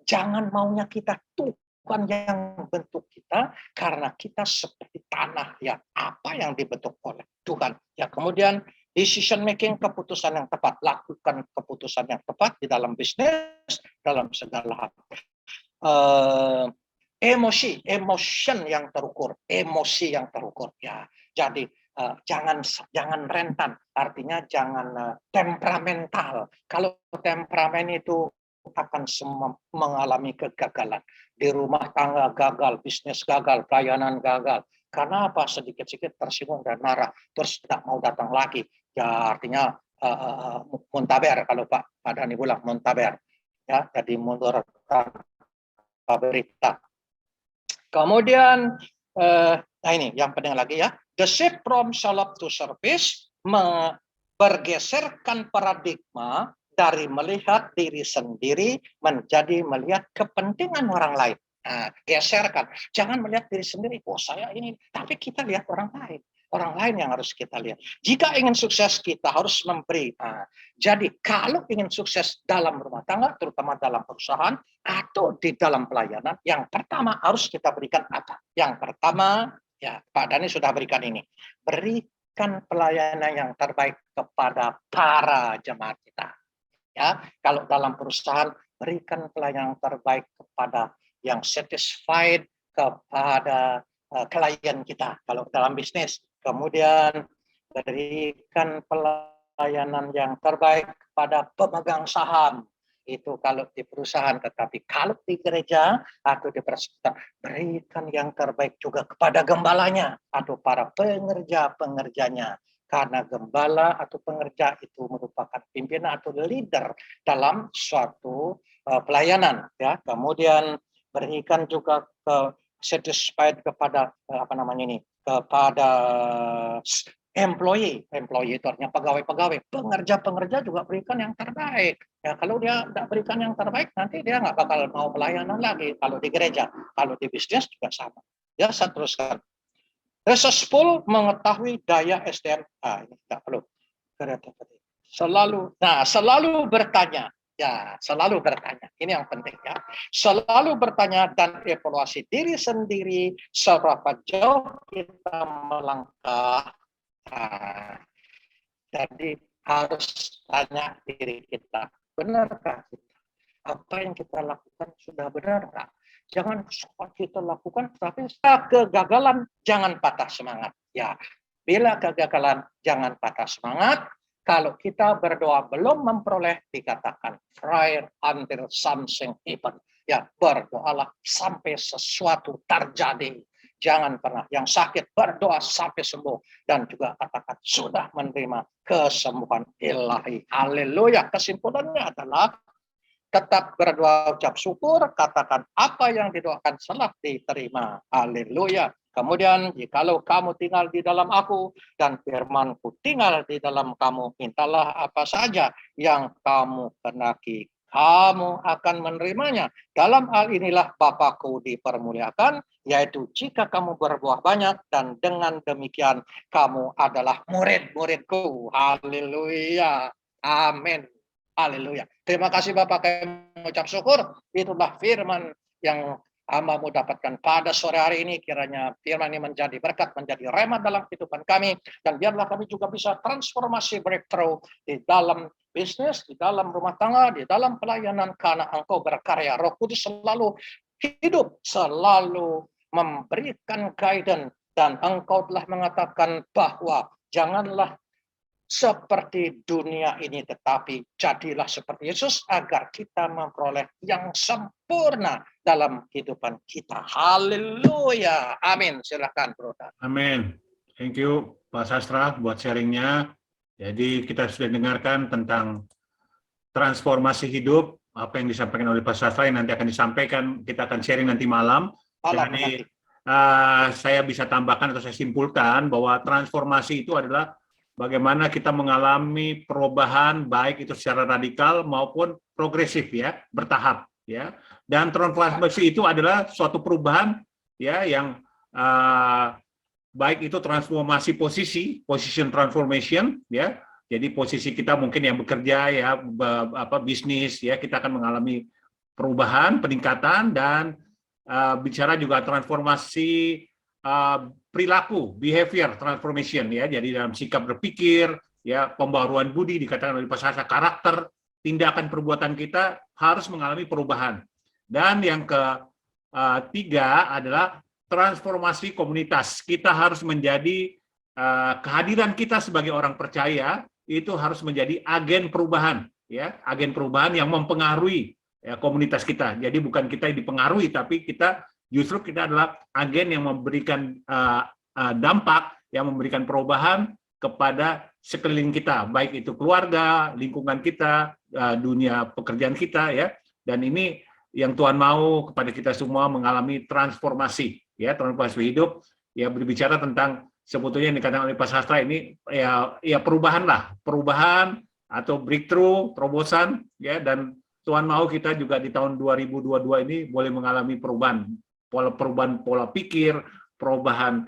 F: Jangan maunya kita Tuhan yang bentuk kita, karena kita seperti tanah liat. Apa yang dibentuk oleh Tuhan. Ya, kemudian decision making, keputusan yang tepat. Lakukan keputusan yang tepat di dalam bisnis, dalam segala hal. Emotion yang terukur, emosi yang terukur. Ya, jadi jangan rentan, artinya jangan temperamental. Kalau temperamen itu akan semua mengalami kegagalan. Di rumah tangga gagal, bisnis gagal, pelayanan gagal. Karena apa? Sedikit-sedikit tersinggung dan marah, terus tidak mau datang lagi. Ya, artinya muntaber, kalau Pak Dhani bilang muntaber. Ya, jadi mundur berita. Kemudian, nah ini yang penting lagi ya, the shift from shalom to service, bergeserkan paradigma dari melihat diri sendiri menjadi melihat kepentingan orang lain. Nah, geserkan, jangan melihat diri sendiri, oh saya ini, tapi kita lihat orang lain. Orang lain yang harus kita lihat. Jika ingin sukses, kita harus memberi. Nah, jadi kalau ingin sukses dalam rumah tangga, terutama dalam perusahaan, atau di dalam pelayanan, yang pertama harus kita berikan apa? Yang pertama, ya Pak Dhani sudah berikan ini. Berikan pelayanan yang terbaik kepada para jemaat kita. Ya, kalau dalam perusahaan, berikan pelayanan yang terbaik kepada yang satisfied, kepada klien kita. Kalau dalam bisnis, kemudian berikan pelayanan yang terbaik kepada pemegang saham. Itu kalau di perusahaan, tetapi kalau di gereja atau di persekutuan, berikan yang terbaik juga kepada gembalanya atau para pengerja-pengerjanya. Karena gembala atau pengerja itu merupakan pimpinan atau leader dalam suatu pelayanan. Ya, kemudian berikan juga satisfied kepada kepada employee itu artinya pegawai-pegawai, pengerja juga berikan yang terbaik. Ya, kalau dia tidak berikan yang terbaik, nanti dia nggak bakal mau pelayanan lagi. Kalau di gereja, kalau di bisnis juga sama. Ya, saya teruskan. Resourceful, mengetahui daya SDM. Ini tidak perlu. Selalu bertanya. Ya, selalu bertanya. Ini yang penting ya. Selalu bertanya dan evaluasi diri sendiri seberapa jauh kita melangkah. Jadi harus tanya diri kita, benarkah kita? Apa yang kita lakukan sudah benarkah? Jangan kita lakukan, tapi setelah kegagalan jangan patah semangat. Ya, bila kegagalan jangan patah semangat. Kalau kita berdoa belum memperoleh, dikatakan pray until something happen. Ya, berdoalah sampai sesuatu terjadi. Jangan pernah yang sakit berdoa sampai sembuh, dan juga katakan sudah menerima kesembuhan ilahi. Haleluya. Kesimpulannya adalah tetap berdoa, ucap syukur, katakan apa yang didoakan telah diterima. Haleluya. Kemudian, jikalau kamu tinggal di dalam aku dan firman-Ku tinggal di dalam kamu, mintalah apa saja yang kamu kehendaki, kamu akan menerimanya. Dalam hal inilah Bapa-Ku dipermuliakan, yaitu jika kamu berbuah banyak, dan dengan demikian kamu adalah murid-murid-Ku. Haleluya. Amin. Haleluya. Terima kasih Bapak, kami mengucap syukur. Itulah firman yang hamba-Mu dapatkan pada sore hari ini. Kiranya firman ini menjadi berkat, menjadi rema dalam kehidupan kami, dan biarlah kami juga bisa transformasi breakthrough di dalam bisnis, di dalam rumah tangga, di dalam pelayanan, karena Engkau berkarya. Roh Kudus selalu hidup, selalu memberikan guidance, dan Engkau telah mengatakan bahwa janganlah seperti dunia ini, tetapi jadilah seperti Yesus agar kita memperoleh yang sempurna dalam kehidupan kita. Haleluya. Amin. Silakan, Bro.
B: Amin. Thank you Pak Sastra buat sharingnya. Jadi kita sudah dengarkan tentang transformasi hidup, apa yang disampaikan oleh Pak Sastra yang nanti akan disampaikan, kita akan sharing nanti malam. Jadi saya bisa tambahkan atau saya simpulkan bahwa transformasi itu adalah bagaimana kita mengalami perubahan baik itu secara radikal maupun progresif ya, bertahap ya. Dan transformasi itu adalah suatu perubahan ya yang baik itu transformasi posisi, position transformation ya. Jadi posisi kita mungkin yang bekerja ya, bisnis ya, kita akan mengalami perubahan, peningkatan, dan bicara juga transformasi perilaku, behavior transformation ya. Jadi dalam sikap berpikir ya, pembaruan budi dikatakan oleh Pak, karakter, tindakan perbuatan kita harus mengalami perubahan. Dan yang ketiga adalah transformasi komunitas. Kita harus menjadi kehadiran kita sebagai orang percaya itu harus menjadi agen perubahan ya, agen perubahan yang mempengaruhi ya, komunitas kita. Jadi bukan kita yang dipengaruhi, tapi kita adalah agen yang memberikan dampak, yang memberikan perubahan kepada sekeliling kita, baik itu keluarga, lingkungan kita, dunia pekerjaan kita ya. Dan ini yang Tuhan mau kepada kita semua mengalami transformasi ya, transformasi hidup ya, berbicara tentang sebetulnya yang dikatakan oleh Pak Sastra ini ya perubahan lah, perubahan atau breakthrough, terobosan ya. Dan Tuhan mau kita juga di tahun 2022 ini boleh mengalami perubahan pola pikir, perubahan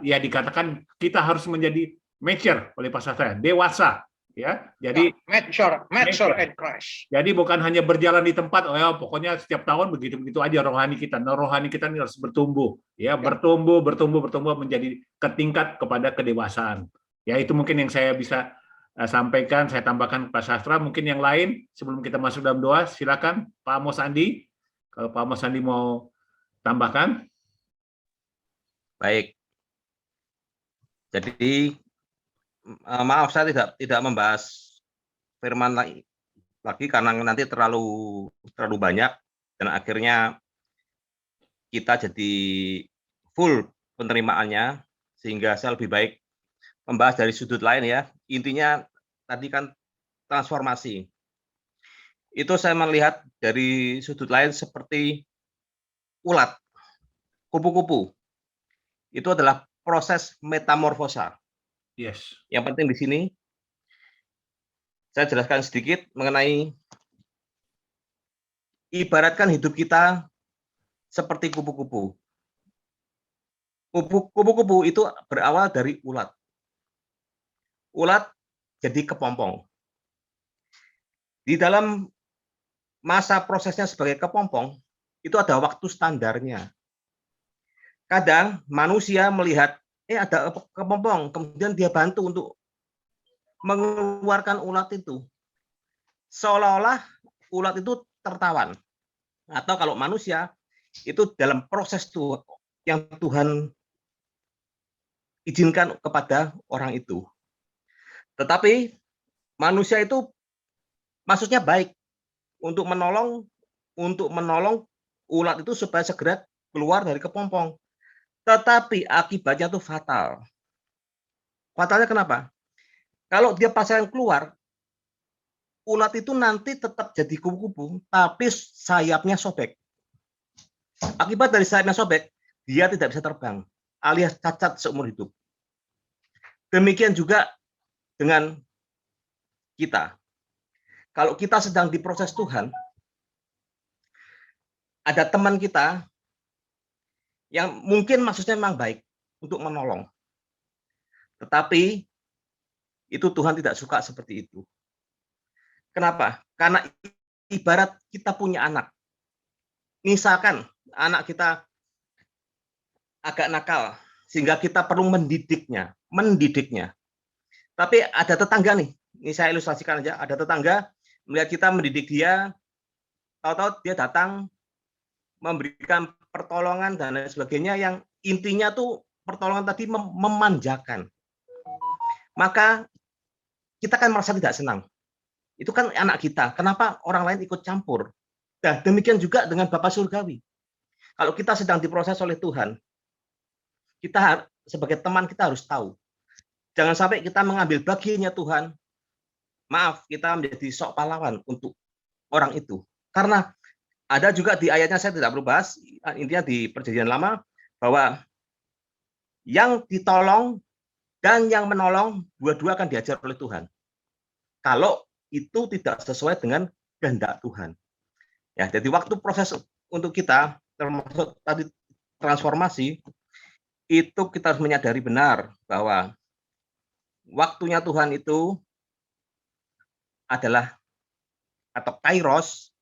B: ya, dikatakan kita harus menjadi mature oleh Pak Sastra, dewasa ya. Jadi
F: mature in Christ.
B: Jadi bukan hanya berjalan di tempat, oh ya pokoknya setiap tahun begitu-begitu aja rohani kita. Nah, rohani kita ini harus bertumbuh ya, bertumbuh menjadi tingkat kepada kedewasaan. Ya, itu mungkin yang saya bisa sampaikan, saya tambahkan Pak Sastra. Mungkin yang lain sebelum kita masuk dalam doa, silakan Pak Amos Andi. Kalau Pak Amos Andi mau tambahkan.
G: Baik. Jadi maaf saya tidak membahas firman lagi karena nanti terlalu banyak dan akhirnya kita jadi full penerimaannya, sehingga saya lebih baik membahas dari sudut lain ya. Intinya tadi kan transformasi. Itu saya melihat dari sudut lain seperti ulat, kupu-kupu. Itu adalah proses metamorfosa.
B: Yes.
G: Yang penting di sini saya jelaskan sedikit mengenai ibaratkan hidup kita seperti kupu-kupu. Kupu-kupu itu berawal dari ulat. Ulat jadi kepompong. Di dalam masa prosesnya sebagai kepompong, itu ada waktu standarnya. Kadang manusia melihat ada kepompong, kemudian dia bantu untuk mengeluarkan ulat itu. Seolah-olah ulat itu tertawan. Atau kalau manusia, itu dalam proses yang Tuhan izinkan kepada orang itu. Tetapi manusia itu maksudnya baik untuk menolong ulat itu supaya segera keluar dari kepompong. Tetapi akibatnya itu fatal. Fatalnya kenapa? Kalau dia pasangan keluar, ulat itu nanti tetap jadi kupu-kupu, tapi sayapnya sobek. Akibat dari sayapnya sobek, dia tidak bisa terbang, alias cacat seumur hidup. Demikian juga dengan kita. Kalau kita sedang diproses Tuhan, ada teman kita yang mungkin maksudnya memang baik untuk menolong. Tetapi itu Tuhan tidak suka seperti itu. Kenapa? Karena ibarat kita punya anak. Misalkan anak kita agak nakal, sehingga kita perlu mendidiknya. Tapi ada tetangga nih, ini saya ilustrasikan aja, ada tetangga melihat kita mendidik dia, tahu-tahu dia datang memberikan pertolongan dan lain sebagainya, yang intinya tuh pertolongan tadi memanjakan. Maka kita kan merasa tidak senang. Itu kan anak kita, kenapa orang lain ikut campur? Nah, demikian juga dengan Bapa Surgawi. Kalau kita sedang diproses oleh Tuhan, kita sebagai teman kita harus tahu. Jangan sampai kita mengambil bagiannya Tuhan. Maaf, kita menjadi sok pahlawan untuk orang itu. Karena ada juga di ayatnya, saya tidak perlu bahas, intinya di Perjanjian Lama, bahwa yang ditolong dan yang menolong, dua-dua akan diajar oleh Tuhan. Kalau itu tidak sesuai dengan kehendak Tuhan. Ya, jadi waktu proses untuk kita, termasuk tadi transformasi, itu kita harus menyadari benar bahwa waktunya Tuhan itu adalah, atau kairos,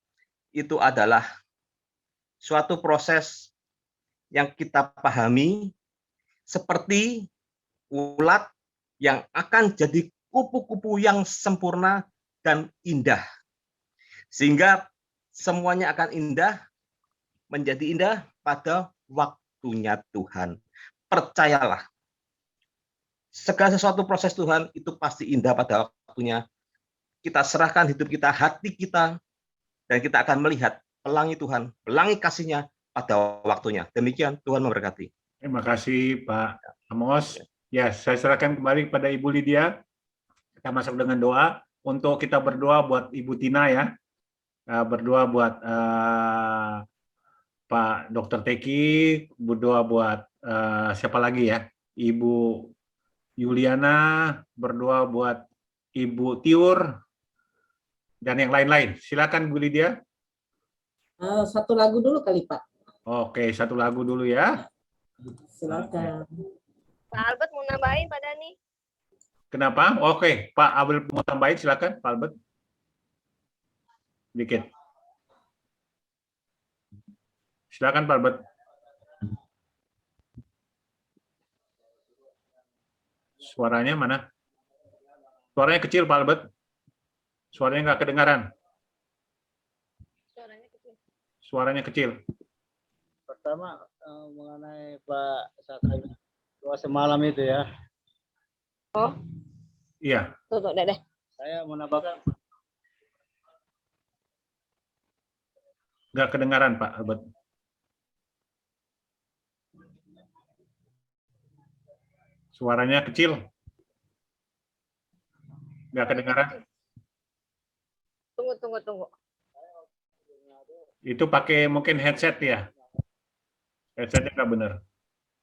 G: itu adalah suatu proses yang kita pahami seperti ulat yang akan jadi kupu-kupu yang sempurna dan indah. Sehingga semuanya akan indah, menjadi indah pada waktunya Tuhan. Percayalah, segala sesuatu proses Tuhan itu pasti indah pada waktunya. Kita serahkan hidup kita, hati kita, dan kita akan melihat pelangi Tuhan, pelangi kasih-Nya pada waktunya. Demikian, Tuhan memberkati.
B: Terima kasih Pak Amos. Ya, saya serahkan kembali kepada Ibu Lydia. Kita masuk dengan doa. Untuk kita berdoa buat Ibu Tina ya. Berdoa buat Pak Dr. Teki, berdoa buat siapa lagi ya? Ibu Yuliana, berdoa buat Ibu Tiur, dan yang lain-lain. Silakan Bu Lydia.
C: Satu lagu dulu kali Pak.
B: Oke, satu lagu dulu ya.
C: Silakan.
D: Pak Albert mau nambahin Pak Dani?
B: Kenapa? Oke, Pak Abel mau tambahin, silakan Pak Albert. Dikit. Silakan Pak Albert. Suaranya mana? Suaranya kecil Pak Albert. Suaranya nggak kedengaran. Suaranya kecil.
E: Pertama mengenai Pak Sakai doa semalam itu ya.
D: Oh,
B: Iya.
D: tuh Dede.
E: Saya menambahkan
B: Nggak kedengaran Pak Albert. Suaranya kecil. Nggak kedengaran.
D: Tunggu.
B: Itu pakai mungkin headset ya. Headsetnya nggak benar.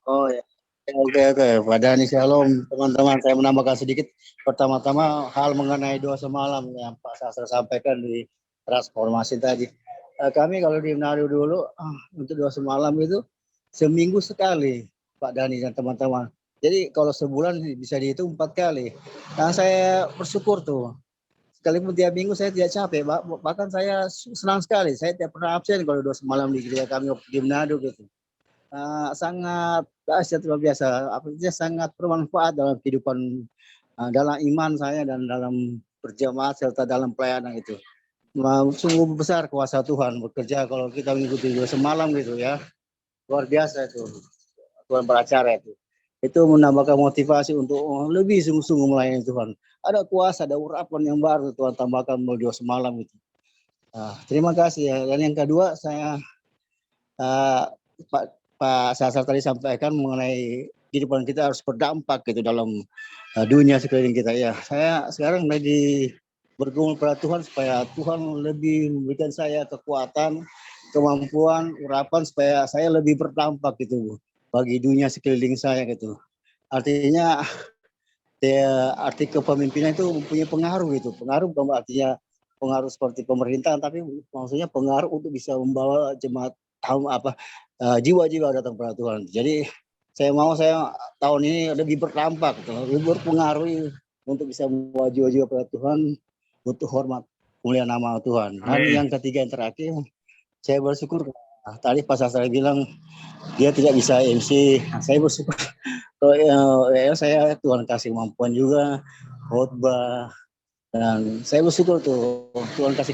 E: oh ya. Oke. Pak Dani, shalom teman-teman. Saya menambahkan sedikit. Pertama-tama hal mengenai doa semalam yang Pak Sastra sampaikan di transformasi tadi. Kami kalau di Manado dulu untuk doa semalam itu seminggu sekali Pak Dani dan teman-teman. Jadi kalau sebulan bisa dihitung 4 kali. Nah saya bersyukur tuh. Sekalipun tiap minggu saya tidak capek. Bahkan saya senang sekali. Saya tidak pernah absen kalau doa semalam di gereja kami di Manado gitu. Sangat dahsyat luar biasa. Artinya sangat bermanfaat dalam kehidupan, dalam iman saya dan dalam berjamaah serta dalam pelayanan itu. Sungguh besar kuasa Tuhan bekerja kalau kita mengikuti doa semalam gitu ya. Luar biasa itu. Tuhan beracara itu. Itu menambahkan motivasi untuk lebih sungguh-sungguh melayani Tuhan. Ada kuasa, ada urapan yang baru Tuhan tambahkan melalui doa semalam itu. Terima kasih ya. Dan yang kedua saya Pak Sasar tadi sampaikan mengenai kehidupan kita harus berdampak gitu dalam dunia sekeliling kita ya. Saya sekarang lagi bergumul pada Tuhan supaya Tuhan lebih memberikan saya kekuatan, kemampuan, urapan supaya saya lebih berdampak gitu bagi dunia sekeliling saya gitu. Artinya arti kepemimpinan itu mempunyai pengaruh gitu. Pengaruh bukan artinya pengaruh seperti pemerintahan, tapi maksudnya pengaruh untuk bisa membawa jemaat jiwa-jiwa datang pada Tuhan. Jadi saya tahun ini lebih berdampak, lebih berpengaruh untuk bisa membawa jiwa-jiwa pada Tuhan untuk hormat mulia nama Tuhan. Dan yang ketiga yang terakhir, saya bersyukur tadi Pak Sastra bilang dia tidak bisa MC. Saya bersyukur saya Tuhan kasih kemampuan juga khotbah, dan saya bersyukur tuh Tuhan kasih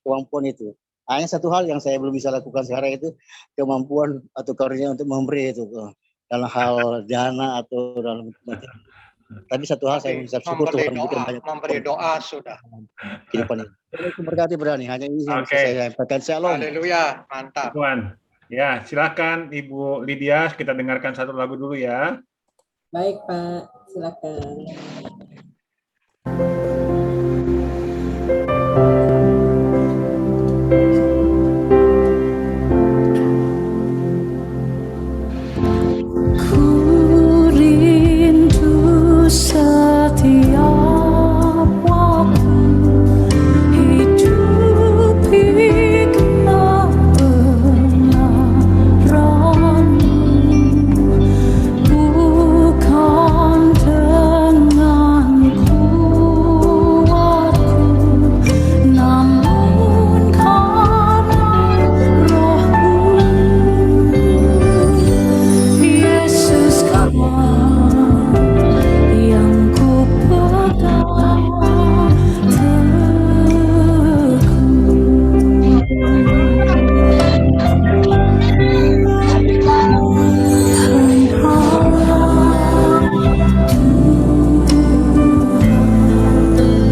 E: kemampuan itu. Hanya satu hal yang saya belum bisa lakukan sekarang itu kemampuan atau karunia untuk memberi itu dalam hal dana atau dalam
H: Tapi satu hal saya mengucap syukur Tuhan memberikan banyak
F: memberi doa sudah.
H: kehidupan ini. Tuhan memberkati berani. Hanya ini yang bisa
B: Oke.
H: saya sampaikan. Shalom.
F: Haleluya, mantap.
B: Tuhan. Ya, silakan Ibu Lydia, kita dengarkan satu lagu dulu ya.
C: Baik Pak, silakan.
I: Ku rindu setiap waktu hidupi kebenaran-Mu, bukan dengan kuatku, namun karena Roh-Mu. Yesus kawan yang ku pegang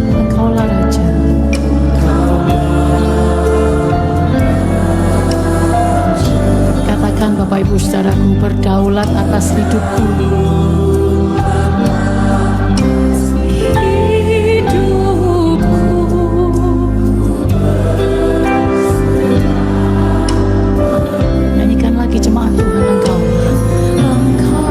I: Engkaulah Raja. Katakan Bapak Ibu Saudaraku, berdaulat atas hidupku. Nyanyikan lagi jemaat Tuhan, Engkau. Engkau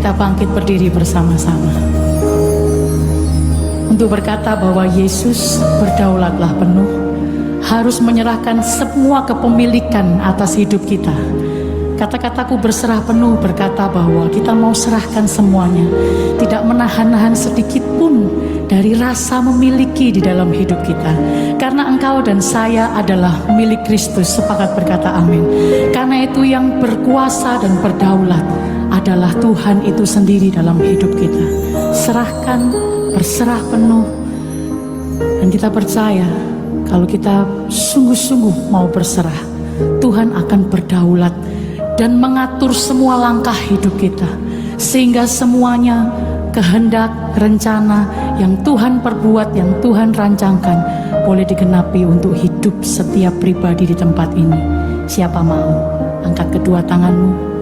I: kita bangkit berdiri bersama-sama untuk berkata bahwa Yesus berdaulatlah penuh, harus menyerahkan semua kepemilikan atas hidup kita. Kata-kataku berserah penuh berkata bahwa kita mau serahkan semuanya, tidak menahan-nahan sedikit pun dari rasa memiliki di dalam hidup kita. Karena engkau dan saya adalah milik Kristus. Sepakat berkata amin. Karena itu yang berkuasa dan berdaulat adalah Tuhan itu sendiri dalam hidup kita. Serahkan, berserah penuh, dan kita percaya kalau kita sungguh-sungguh mau berserah, Tuhan akan berdaulat dan mengatur semua langkah hidup kita, sehingga semuanya kehendak, rencana yang Tuhan perbuat, yang Tuhan rancangkan boleh digenapi untuk hidup setiap pribadi di tempat ini. Siapa mau? Angkat kedua tanganmu.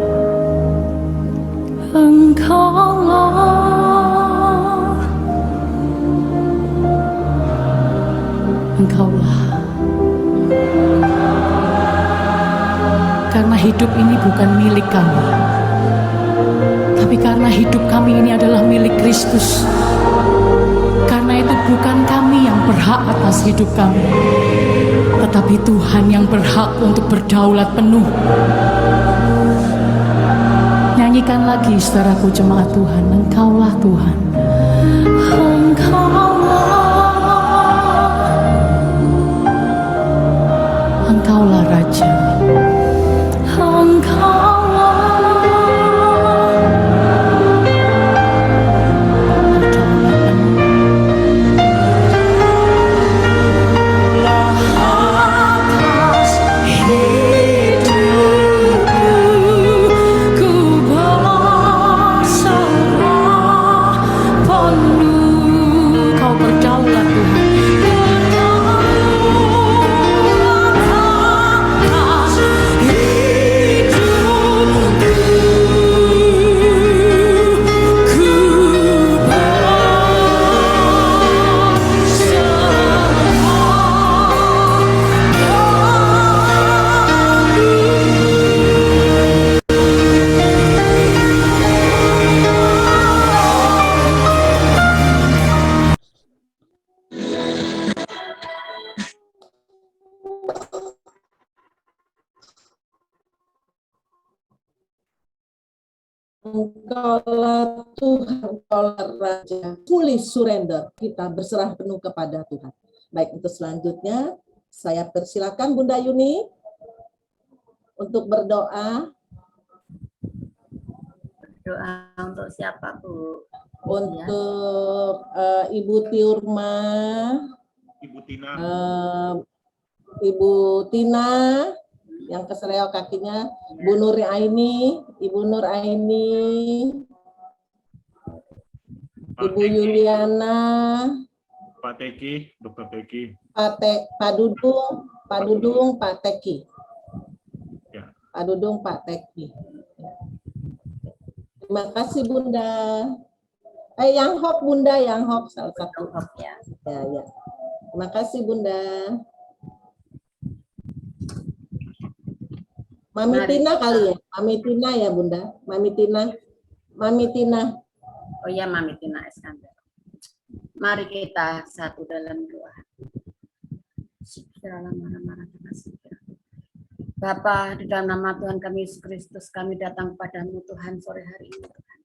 I: Engkaulah. Karena hidup ini bukan milik kami, tapi karena hidup kami ini adalah milik Kristus. Karena itu bukan kami yang berhak atas hidup kami, tetapi Tuhan yang berhak untuk berdaulat penuh. Nyanyikan lagi saudaraku jemaat Tuhan, Engkaulah Tuhan. Engkaulah Raja.
C: Engkaulah Tuhan, Engkaulah Raja. Fully surrender, kita berserah penuh kepada Tuhan. Baik, untuk selanjutnya saya persilakan Bunda Yuni untuk berdoa.
A: Doa untuk siapa, Bu?
C: Untuk Ibu Tiurma,
B: Ibu Tina,
C: Ibu Tina yang keseleo kakinya, Bu Nur Aini, Ibu Nur Aini, Ibu Yuliana,
B: Pak Teki, Dr. Teki,
C: Pak Dudung, Pak Teki.
B: Ya.
C: Pak Dudung, Pak Teki. Terima kasih Bunda. Yang Hok Bunda, yang Hok salah satu.
A: Ya.
C: Ya. Terima kasih Bunda. Mami Tina kali ya, Mami Tina ya Bunda, Mami Tina.
J: Oh iya, Mami Tina Iskandar. Mari kita satu dalam doa. Bapa, di dalam nama Tuhan kami Yesus Kristus, kami datang kepadamu Tuhan sore hari ini Tuhan.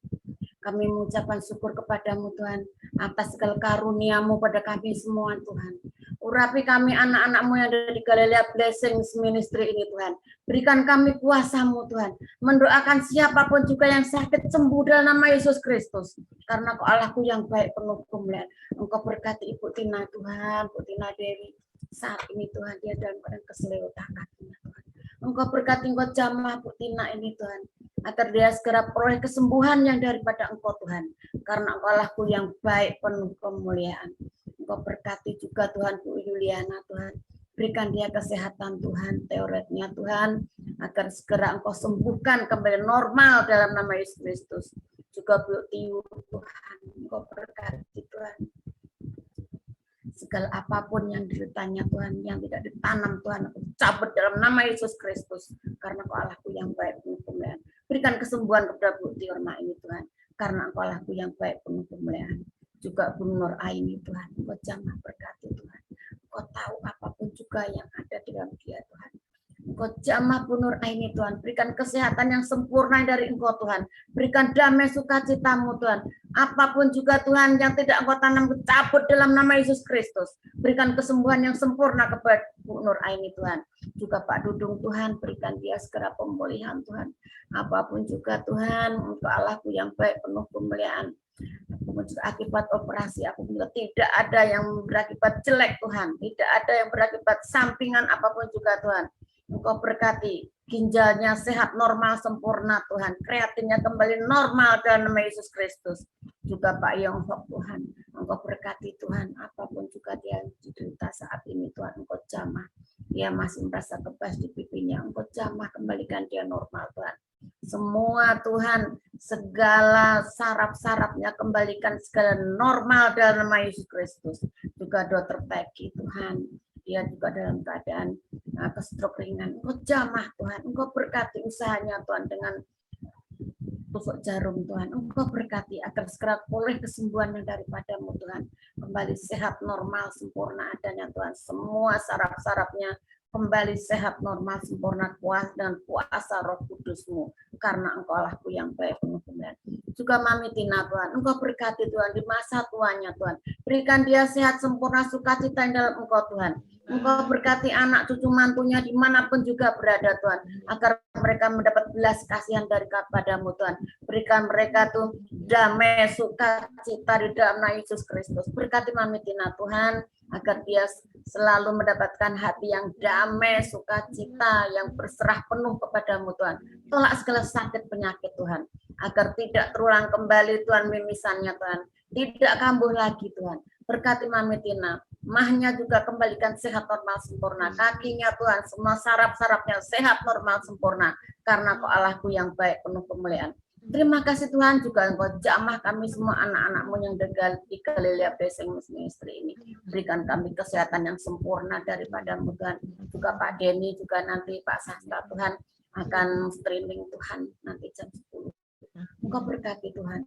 J: Kami mengucapkan syukur kepadamu Tuhan atas segala karunia-Mu pada kami semua Tuhan. Urapi kami anak-anak-Mu yang ada di Galilea Blessings Ministry ini Tuhan. Berikan kami kuasa-Mu Tuhan. Mendoakan siapapun juga yang sakit sembuh dalam nama Yesus Kristus. Karena Kau Allahku yang baik penuh kemuliaan. Engkau berkati Ibu Tina Tuhan, Bu Tina Dewi. Saat ini Tuhan dia dalam keadaan keseliotan kakinya Tuhan. Engkau berkati Engkau jamah Bu Tina ini Tuhan. Agar dia segera peroleh kesembuhan yang daripada Engkau Tuhan. Karena Engkau Allahku yang baik penuh kemuliaan. Engkau berkati juga Tuhan Bu Yuliana Tuhan. Berikan dia kesehatan Tuhan, teoretnya Tuhan. Agar segera Engkau sembuhkan kembali normal dalam nama Yesus Kristus. Juga Bu Tiu Tuhan. Engkau berkati Tuhan. Segala apapun yang dideritanya Tuhan, yang tidak ditanam Tuhan, aku cabut dalam nama Yesus Kristus. Karena Kau Allahku yang baik penuh kemuliaan. Berikan kesembuhan kepada Bu Tiorma ini Tuhan. karena Engkau lah yang baik penuh kemuliaan. Juga Bu Nur Aini Tuhan, Engkau jamah berkati Tuhan. Engkau tahu apapun juga yang ada di dalam dia Tuhan. Engkau jamah Bu Nur Aini Tuhan, berikan kesehatan yang sempurna dari Engkau Tuhan, berikan damai sukacitamu Tuhan, apapun juga Tuhan yang tidak Engkau tanam, cabut dalam nama Yesus Kristus, berikan kesembuhan yang sempurna kepada Bu Nur Aini Tuhan. Juga Pak Dudung Tuhan, berikan dia segera pemulihan Tuhan, apapun juga Tuhan, untuk Allahku yang baik penuh kemuliaan. Akibat operasi aku bilang tidak ada yang berakibat jelek Tuhan, tidak ada yang berakibat sampingan apapun juga Tuhan. Engkau berkati ginjalnya sehat normal sempurna Tuhan, kreatinnya kembali normal dalam nama Yesus Kristus. Juga Pak Yonghok Tuhan, Engkau berkati Tuhan, apapun juga dia diderita saat ini Tuhan, Engkau jamah. Dia masih merasa kebas di pipinya, Engkau jamah kembalikan dia normal Tuhan. Semua Tuhan, segala saraf-sarafnya kembalikan segala normal dalam nama Yesus Kristus. Juga Dokter Peggy Tuhan, dia juga dalam keadaan stroke ringan. Engkau jamah Tuhan, Engkau berkati usahanya Tuhan dengan tusuk jarum Tuhan. Engkau berkati agar segera pulih kesembuhannya daripadamu Tuhan. Kembali sehat normal sempurna adanya Tuhan. Semua saraf-sarafnya kembali sehat normal sempurna kuasa dan kuasa Roh Kudus-Mu, karena Engkau Allahku yang baik penuh kemuliaan. Juga Mami Tina Tuhan, Engkau berkati Tuhan di masa tuanya Tuhan, berikan dia sehat sempurna sukacita dalam Engkau Tuhan. Engkau berkati anak cucu mantunya dimanapun juga berada Tuhan, agar mereka mendapat belas kasihan dari kepadamu Tuhan. Berikan mereka tuh damai sukacita di dalam nama Yesus Kristus. Berkati Mami Tina Tuhan, agar dia selalu mendapatkan hati yang damai, sukacita, yang berserah penuh kepadamu Tuhan. Tolak segala sakit penyakit Tuhan, agar tidak terulang kembali Tuhan mimisannya Tuhan, tidak kambuh lagi Tuhan. Berkati Mami Tina, mahnya juga kembalikan sehat normal sempurna, kakinya Tuhan, semua saraf-sarafnya sehat normal sempurna, karena Kau Allahku yang baik penuh kemuliaan. Terima kasih Tuhan, juga Engkau jamah kami semua anak-anak-Mu yang di Galilea Blessing Ministry ini. Berikan kami kesehatan yang sempurna daripada-Mu Tuhan. Juga Pak Denny, juga nanti Pak Sasta Tuhan akan streaming Tuhan nanti jam 10. Engkau berkati Tuhan,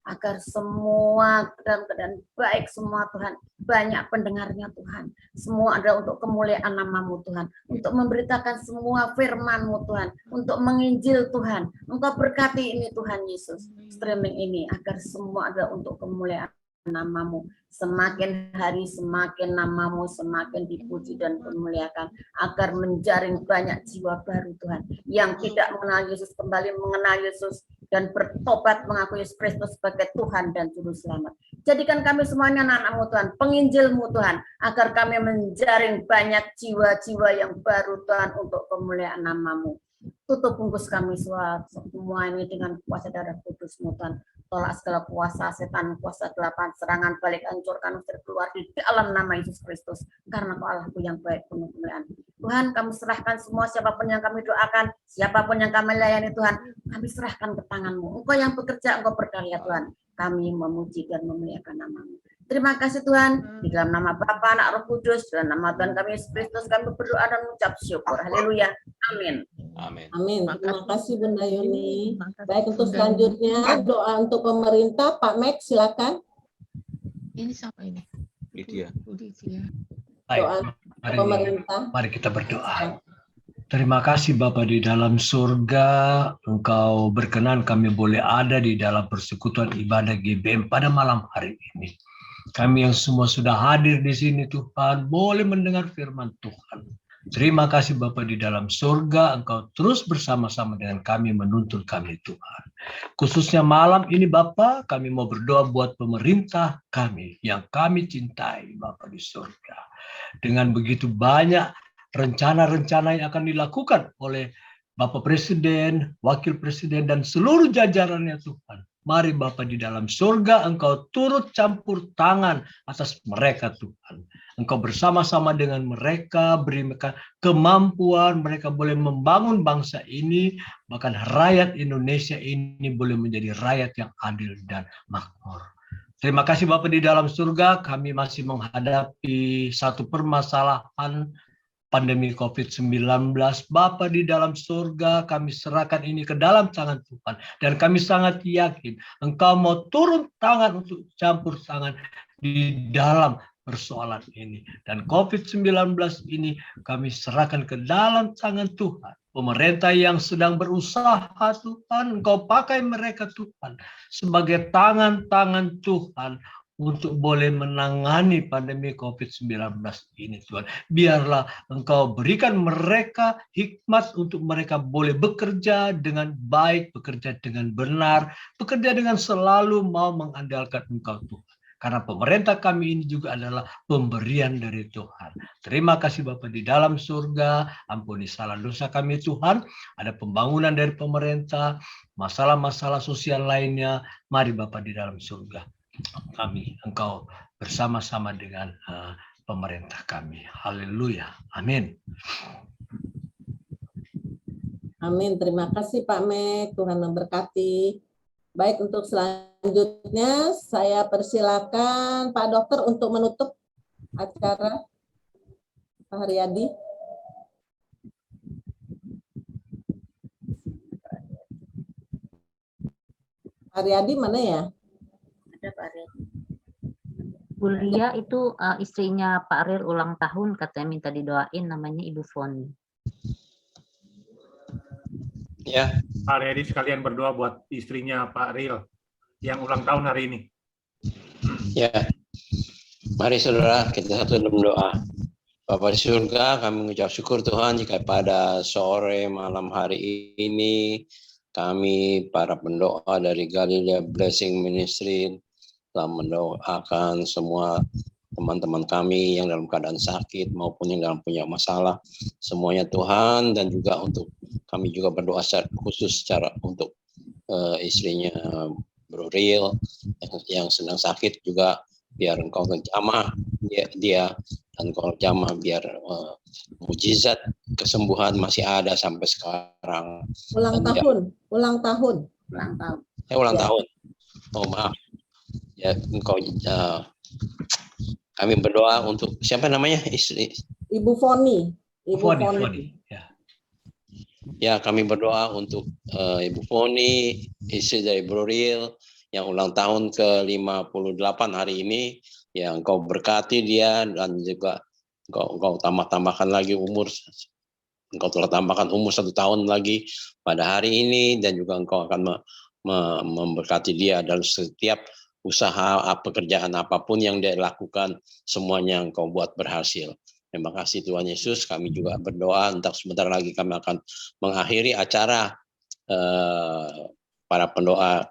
J: agar semua dalam keadaan baik semua Tuhan, banyak pendengarnya Tuhan, semua adalah untuk kemuliaan nama-Mu Tuhan, untuk memberitakan semua firman-Mu Tuhan, untuk menginjil Tuhan. Engkau berkati ini Tuhan Yesus, streaming ini, agar semua adalah untuk kemuliaan nama-Mu. Semakin hari semakin nama-Mu semakin dipuji dan dimuliakan, agar menjaring banyak jiwa baru Tuhan, yang tidak mengenal Yesus kembali mengenal Yesus dan bertobat mengakui Yesus Kristus sebagai Tuhan dan Juru Selamat. Jadikan kami semuanya anak-anak-Mu Tuhan, penginjil-Mu Tuhan, agar kami menjaring banyak jiwa-jiwa yang baru Tuhan untuk kemuliaan nama-Mu. Tutup bungkus kami semua ini dengan kuasa darah kudus-Mu Tuhan. Tolak segala kuasa setan, kuasa gelap, serangan balik, hancurkan, usir keluar di dalam nama Yesus Kristus, karena Kau Allahku yang baik penuh kemuliaan. Tuhan, kami serahkan semua, siapapun yang kami doakan, siapapun yang kami layani Tuhan, kami serahkan ke tangan-Mu. Engkau yang bekerja, Engkau berkarya Tuhan. Kami memuji dan memuliakan nama-Mu. Terima kasih Tuhan, di dalam nama Bapa, Anak, Roh Kudus, dalam nama Tuhan kami Yesus Kristus, kami berdoa dan mengucap syukur. Haleluya. Amin.
G: Amin.
C: Amin. Terima kasih Bunda Yuni. Baik, untuk selanjutnya doa untuk pemerintah, Pak Mek, silakan.
K: Ini siapa ini?
G: Lydia.
C: Doa pemerintah.
L: Mari kita berdoa. Terima kasih Bapa di dalam surga, Engkau berkenan kami boleh ada di dalam persekutuan ibadah GBM pada malam hari ini. Kami yang semua sudah hadir di sini Tuhan, boleh mendengar firman Tuhan. Terima kasih Bapa di dalam surga, Engkau terus bersama-sama dengan kami, menuntun kami Tuhan. Khususnya malam ini Bapa, kami mau berdoa buat pemerintah kami yang kami cintai Bapa di surga. Dengan begitu banyak rencana-rencana yang akan dilakukan oleh Bapak Presiden, Wakil Presiden, dan seluruh jajarannya Tuhan. Mari Bapa di dalam surga, Engkau turut campur tangan atas mereka Tuhan. Engkau bersama-sama dengan mereka, beri mereka kemampuan, mereka boleh membangun bangsa ini, bahkan rakyat Indonesia ini boleh menjadi rakyat yang adil dan makmur. Terima kasih Bapa di dalam surga, kami masih menghadapi satu permasalahan pandemi COVID-19. Bapa di dalam surga, kami serahkan ini ke dalam tangan Tuhan. Dan kami sangat yakin Engkau mau turun tangan untuk campur tangan di dalam persoalan ini. Dan COVID-19 ini kami serahkan ke dalam tangan Tuhan. Pemerintah yang sedang berusaha, Tuhan, Engkau pakai mereka, Tuhan, sebagai tangan-tangan Tuhan untuk boleh menangani pandemi COVID-19 ini, Tuhan. Biarlah Engkau berikan mereka hikmat untuk mereka boleh bekerja dengan baik, bekerja dengan benar, bekerja dengan selalu mau mengandalkan Engkau, Tuhan. Karena pemerintah kami ini juga adalah pemberian dari Tuhan. Terima kasih Bapa di dalam surga, ampuni salah dosa kami Tuhan. Ada pembangunan dari pemerintah, masalah-masalah sosial lainnya. Mari Bapa di dalam surga. Kami, Engkau bersama-sama dengan pemerintah kami. Haleluya. Amin.
C: Amin. Terima kasih Pak Mek. Tuhan memberkati. Baik, untuk selanjutnya saya persilakan Pak Dokter untuk menutup acara. Pak Haryadi. Pak Haryadi mana ya?
K: Ada Pak Ariel. Bu Lia itu istrinya Pak Ariel ulang tahun, katanya minta didoain, namanya Ibu Foni.
B: Ya, Pak Ariel sekalian berdoa buat istrinya Pak Ariel yang ulang tahun hari ini.
M: Ya, mari saudara kita satu dalam doa. Bapa di surga, kami mengucap syukur Tuhan jika pada sore malam hari ini kami para pendoa dari Galilea Blessing Ministry telah mendoakan semua teman-teman kami yang dalam keadaan sakit maupun yang dalam punya masalah. Semuanya Tuhan, dan juga untuk kami juga berdoa secara khusus untuk istrinya Bro Riel yang sedang sakit juga, biar Engkau jamah dia dan Engkau jamah biar mujizat kesembuhan masih ada sampai sekarang.
C: Ulang tahun.
M: Ulang tahun. Oh maaf. Ya, Engkau kami berdoa untuk siapa namanya istri?
C: Ibu Foni.
L: Foni.
M: Ya, kami berdoa untuk Ibu Foni, istri dari Bro Riel yang ulang tahun ke-58 hari ini. Ya, Engkau berkati dia dan juga Engkau tambahkan lagi umur. Engkau telah tambahkan umur 1 tahun lagi pada hari ini, dan juga Engkau akan memberkati dia dalam setiap usaha, pekerjaan apapun yang dia lakukan, semuanya Engkau buat berhasil. Terima kasih Tuhan Yesus. Kami juga berdoa, entah sebentar lagi kami akan mengakhiri acara para pendoa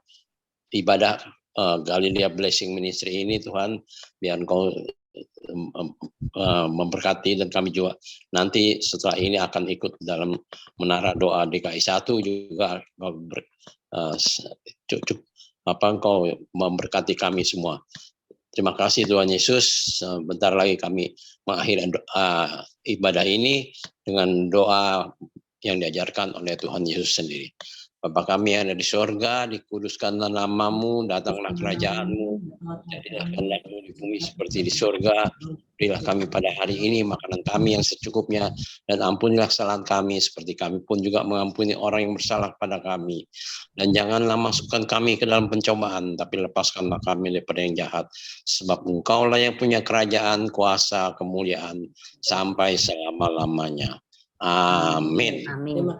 M: ibadah Galilea Blessing Ministry ini, Tuhan. Biar Engkau memberkati, dan kami juga nanti setelah ini akan ikut dalam menara doa DKI 1 juga. Engkau memberkati kami semua. Terima kasih Tuhan Yesus. Bentar lagi kami mengakhiri ibadah ini dengan doa yang diajarkan oleh Tuhan Yesus sendiri. Bapa kami yang ada di sorga, dikuduskanlah namamu, datanglah kerajaanmu, jadilah kehendakmu di bumi seperti di sorga. Berilah kami pada hari ini makanan kami yang secukupnya, dan ampunilah kesalahan kami seperti kami pun juga mengampuni orang yang bersalah pada kami. Dan janganlah masukkan kami ke dalam pencobaan, tapi lepaskanlah kami daripada yang jahat. Sebab Engkaulah yang punya kerajaan, kuasa, kemuliaan sampai selama-lamanya. Amin.
K: Amin.